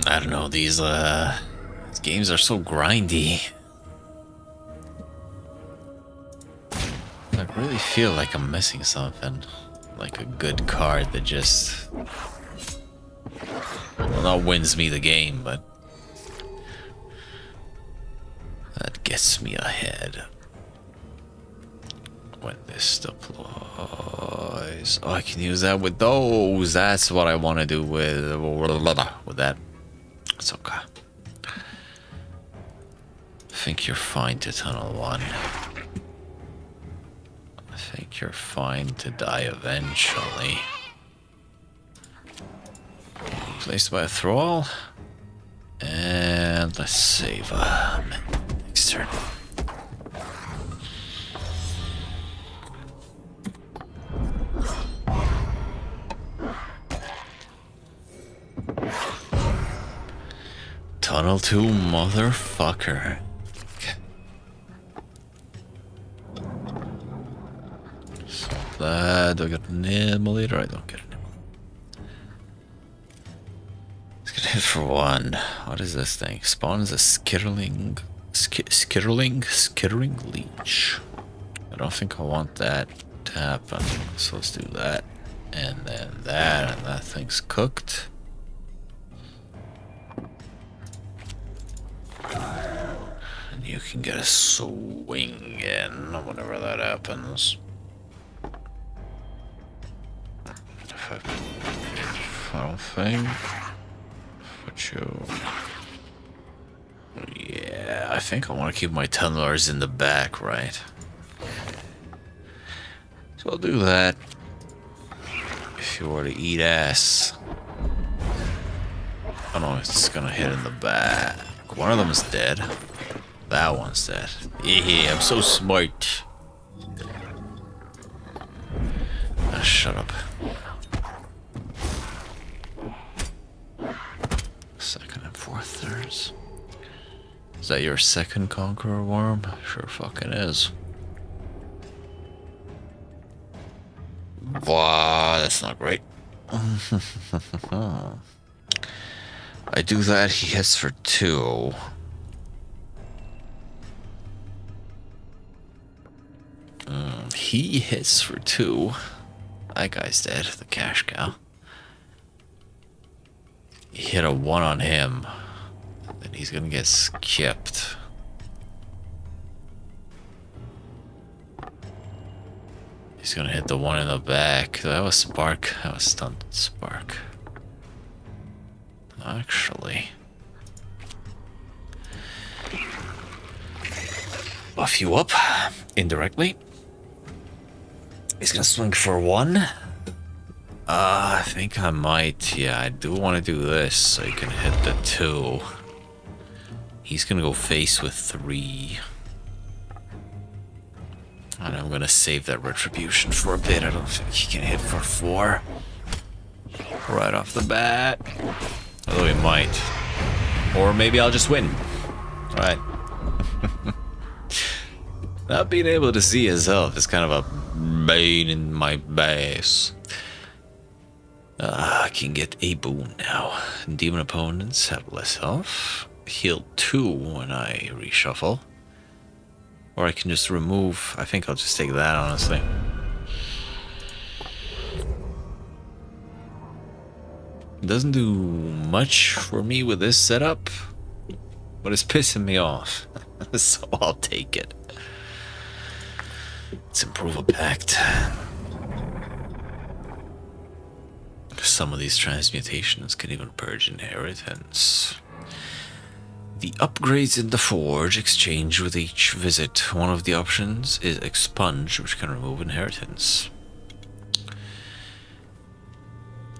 I don't know, these games are so grindy. I really feel like I'm missing something. Like a good card that just... well, not wins me the game, but... that gets me ahead. When this deploys... oh, I can use that with those! That's what I want to do with that. It's okay. I think you're fine to tunnel 1. I think you're fine to die eventually. Replaced by a thrall. And let's save next turn. Tunnel 2, motherfucker. So that, do I get an emulator? I don't get an emulator. Let's get hit for 1. What is this thing? Spawns a skitterling leech. I don't think I want that to happen. So let's do that. And then that, and that thing's cooked. And you can get a swing in whenever that happens. I don't think. Put you. Yeah, I think I want to keep my tunnelers in the back, right? So I'll do that. If you were to eat ass. Oh no, it's gonna hit in the back. One of them is dead. That one's dead. Yeah, I'm so smart. Ah, shut up. Second and 4 thirds. Is that your second Conqueror worm? Sure fucking is. Wow, that's not great. I do that, he hits for 2. He hits for 2. That guy's dead, the cash cow. You hit a 1 on him, then he's gonna get skipped. He's gonna hit the 1 in the back. That was Spark. That was stunned Spark. Actually, buff you up indirectly. He's gonna swing for 1. I think I might. Yeah, I do want to do this so you can hit the 2. He's gonna go face with 3. And I'm gonna save that retribution for a bit. I don't think he can hit for 4. Right off the bat. Although he might. Or maybe I'll just win. Alright. Not being able to see his health is kind of a bane in my base. I can get a boon now. Demon opponents have less health. Heal 2 when I reshuffle. Or I can just remove. I think I'll just take that, honestly. Doesn't do much for me with this setup, but it's pissing me off. So I'll take it. Let's improve a pact. Some of these transmutations can even purge inheritance. The upgrades in the forge exchange with each visit. One of the options is expunge, which can remove inheritance.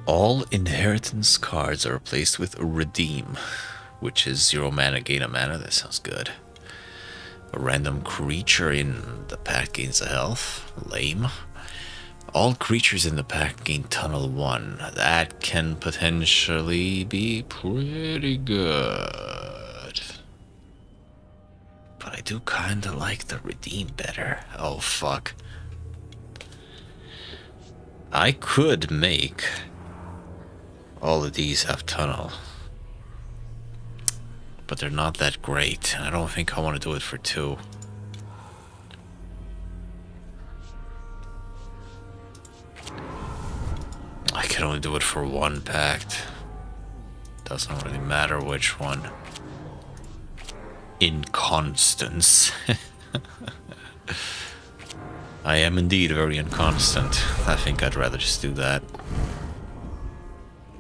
All inheritance cards are replaced with redeem, which is 0 mana, gain a mana. That sounds good. A random creature in the pack gains a health. Lame. All creatures in the pack gain tunnel 1. That can potentially be pretty good. But I do kinda like the redeem better. Oh fuck. I could make all of these have tunnel. But they're not that great. I don't think I want to do it for 2. I can only do it for 1 pact. Doesn't really matter which one. Inconstance. I am indeed very inconstant. I think I'd rather just do that.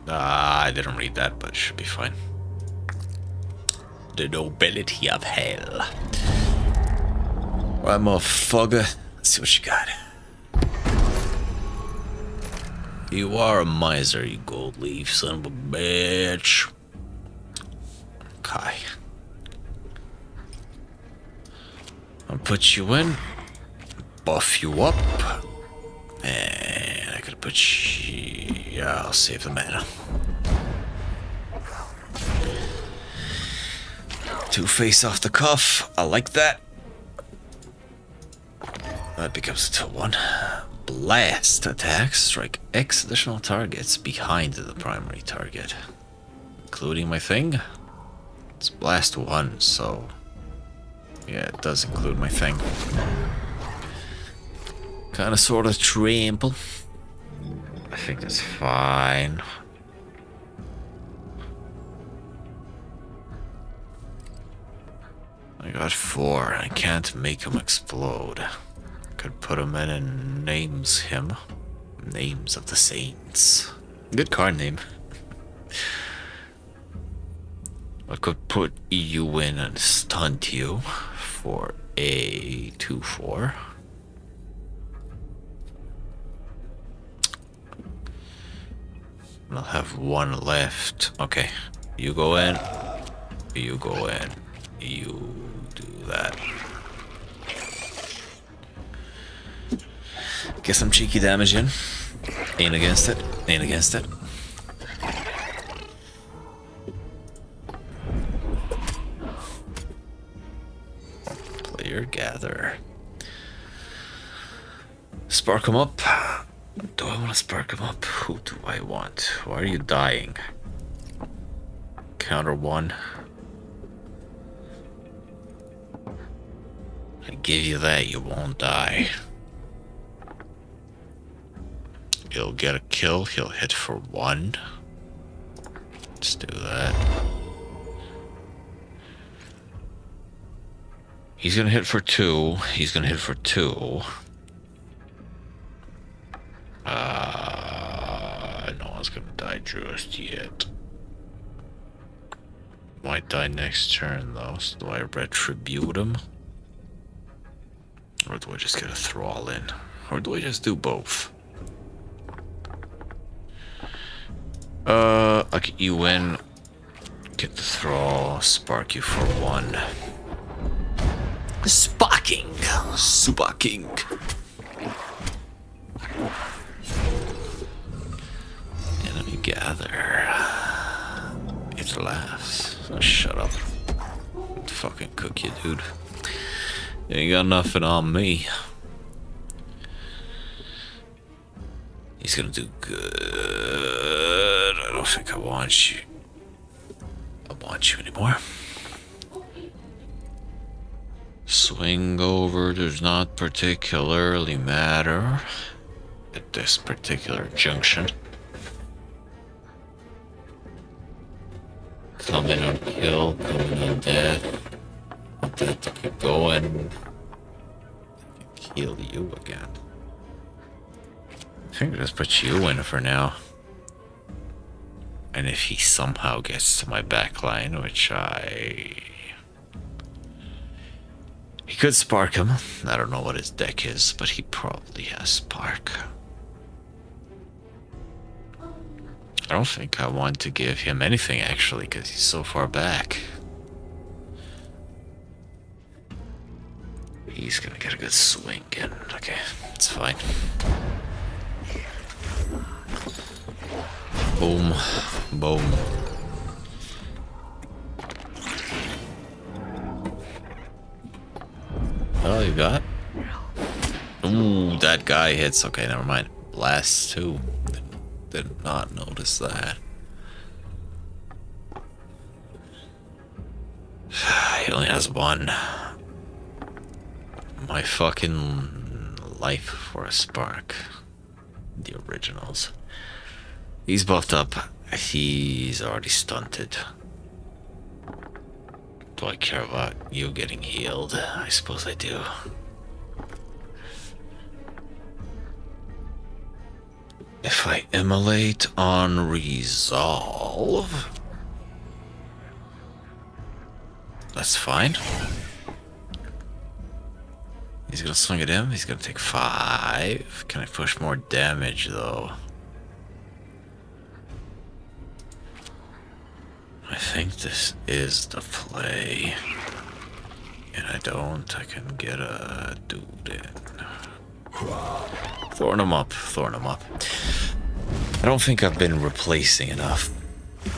I didn't read that, but it should be fine. The nobility of hell. Right, motherfucker. Let's see what you got. You are a miser, you gold leaf, son of a bitch. Okay. I'll put you in, buff you up, and I could put you... Yeah, I'll save the mana. 2 face off the cuff. I like that. That becomes a 2-1. Blast attacks strike X additional targets behind the primary target, including my thing. It's blast 1, so yeah, it does include my thing. Kind of sort of trample. I think that's fine. I got 4. I can't make him explode. Could put him in and names him. Names of the Saints. Good card name. I could put you in and stunt you for a 2/4. I'll have 1 left. Okay, you go in. You go in. You do that. Get some cheeky damage in. Ain't against it. Ain't against it. Player gather. Spark him up. Do I want to spark him up? Who do I want? Why are you dying? Counter 1. I give you that, you won't die. He'll get a kill, he'll hit for 1. Let's do that. He's gonna hit for 2. He's gonna hit for 2. No one's gonna die just yet. Might die next turn though, so do I retribute him? Or do I just get a thrall in? Or do I just do both? I'll get you in, get the thrall, spark you for 1. Sparking! Sparking! Enemy gather. It laughs. Oh, shut up. I'll fucking cook you, dude. You ain't got nothing on me. He's gonna do good. I don't think I want you. I want you anymore. Swing over does not particularly matter at this particular junction. Coming on kill, coming on death. Want that to keep going. Heal you again. I think I'll just put you in for now. And if he somehow gets to my backline, which he could spark him. I don't know what his deck is, but he probably has spark. I don't think I want to give him anything actually, because he's so far back. He's gonna get a good swing in. Okay, it's fine. Boom. Boom. Oh, you got? Ooh, that guy hits. Okay, never mind. Blast 2. Did not notice that. He only has 1. My fucking life for a spark. The originals. He's buffed up. He's already stunted. Do I care about you getting healed? I suppose I do. If I immolate on resolve, that's fine. He's gonna swing at him. He's gonna take 5. Can I push more damage though? I think this is the play. And I don't, I can get a dude in. Thorn him up, thorn him up. I don't think I've been replacing enough.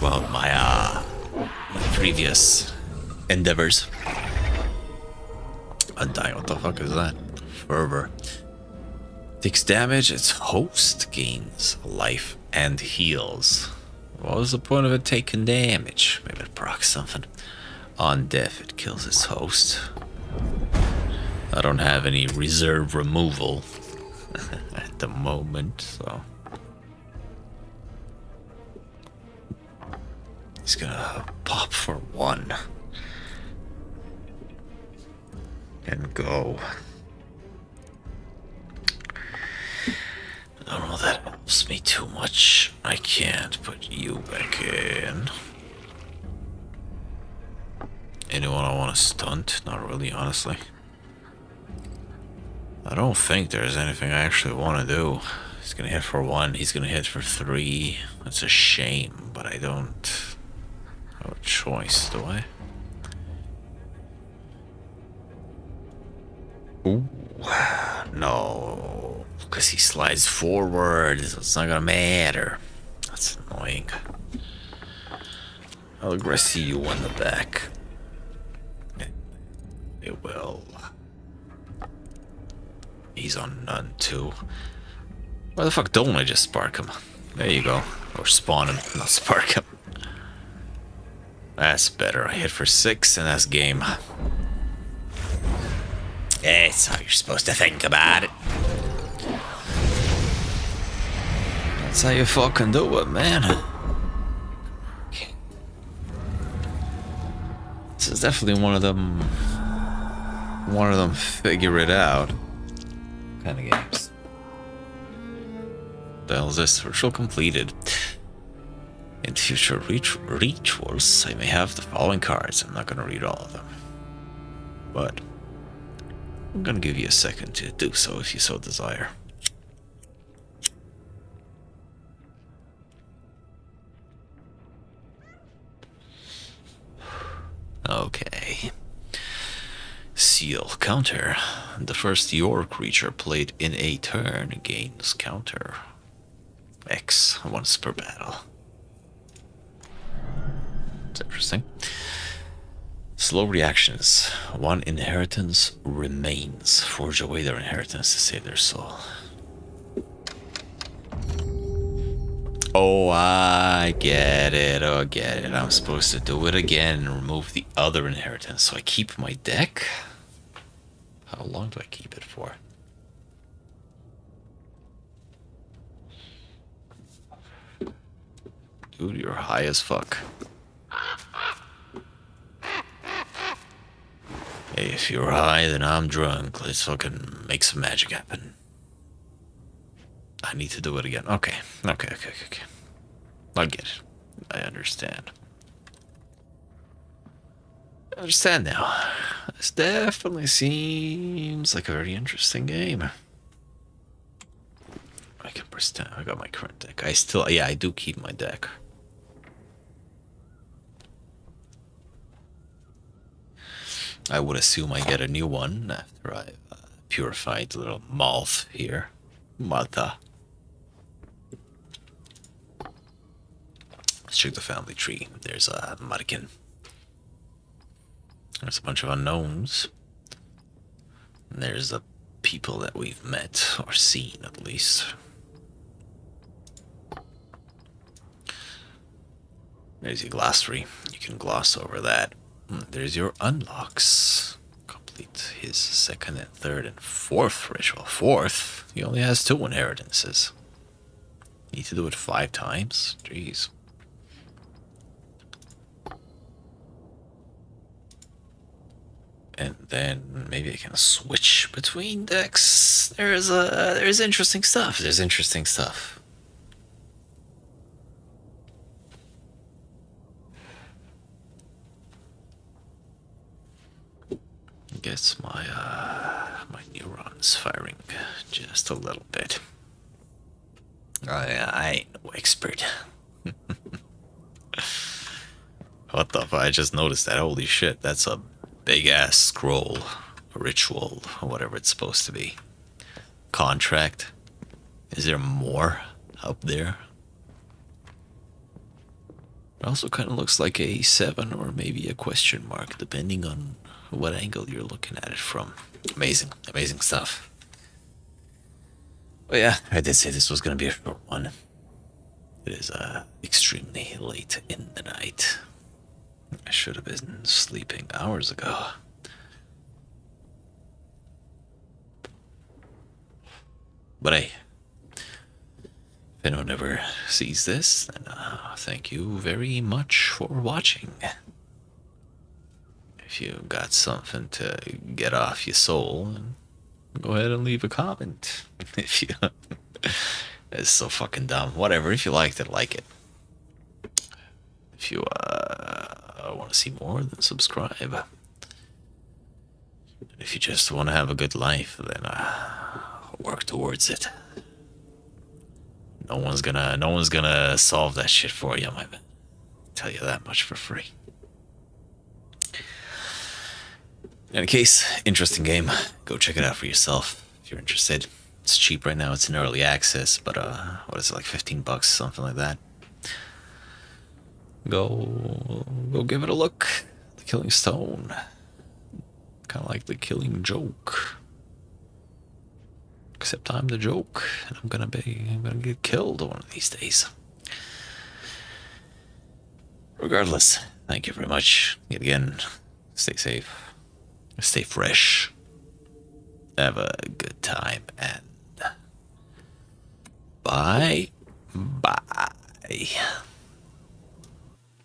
Well, my previous endeavors. Undying, what the fuck is that? Fervor. Takes damage, its host gains life and heals. What was the point of it taking damage? Maybe it procs something. On death, it kills its host. I don't have any reserve removal at the moment, so... He's gonna pop for 1. And go. I don't know if that helps me too much. I can't put you back in. Anyone I want to stunt? Not really, honestly. I don't think there's anything I actually want to do. He's gonna hit for 1, he's gonna hit for 3. That's a shame, but I don't have a choice, do I? Ooh, no, because he slides forward, so it's not gonna matter. That's annoying. I'll aggress you in the back. It will. He's on none too. Why the fuck don't I just spark him? There you go. Or spawn him, not spark him. That's better. I hit for 6 and that's game. That's how you're supposed to think about it. That's how you fucking do it, man. This is definitely one of them figure it out kind of games. What the hell is this? Ritual completed. In future rituals, I may have the following cards. I'm not going to read all of them. But I'm going to give you a second to do so if you so desire. Okay. Seal counter. The first your creature played in a turn gains counter X once per battle. It's interesting. Slow reactions. 1 inheritance remains. Forge away their inheritance to save their soul. Oh, I get it. Oh, I get it. I'm supposed to do it again and remove the other inheritance. So I keep my deck? How long do I keep it for? Dude, you're high as fuck. Hey, if you're high, then I'm drunk. Let's fucking make some magic happen. I need to do it again. Okay. I get it. I understand. I understand now. This definitely seems like a very interesting game. I can pretend I got my current deck. I do keep my deck. I would assume I get a new one after I've purified the little moth here. Mother. Let's check the family tree. There's a Muddikin. There's a bunch of unknowns. And there's the people that we've met, or seen at least. There's your glossary. You can gloss over that. There's your unlocks. Complete his 2nd and 3rd and 4th ritual. 4th? He only has 2 inheritances. Need to do it 5 times? Jeez. And then maybe I can switch between decks. There's interesting stuff. There's interesting stuff. Gets my my neurons firing just a little bit. I ain't no expert. What the fuck? I just noticed that. Holy shit, that's a big ass scroll, ritual, or whatever it's supposed to be. Contract. Is there more up there? It also kind of looks like a 7 or maybe a question mark, depending on what angle you're looking at it from. Amazing, amazing stuff. But yeah, I did say this was going to be a short one. It is extremely late in the night. I should have been sleeping hours ago. But hey, if anyone ever sees this, then thank you very much for watching. If you got something to get off your soul, go ahead and leave a comment. If you... It's so fucking dumb. Whatever, if you liked it, like it. If you want to see more, then subscribe. If you just want to have a good life, then work towards it. No one's gonna solve that shit for you, my man. Tell you that much for free. In any case, interesting game. Go check it out for yourself if you're interested. It's cheap right now. It's in early access, but what is it, like $15, something like that. Go give it a look. The Killing Stone. Kind of like the Killing Joke. Except I'm the joke, and I'm gonna get killed one of these days. Regardless, thank you very much. Yet again, stay safe, stay fresh, have a good time, and bye.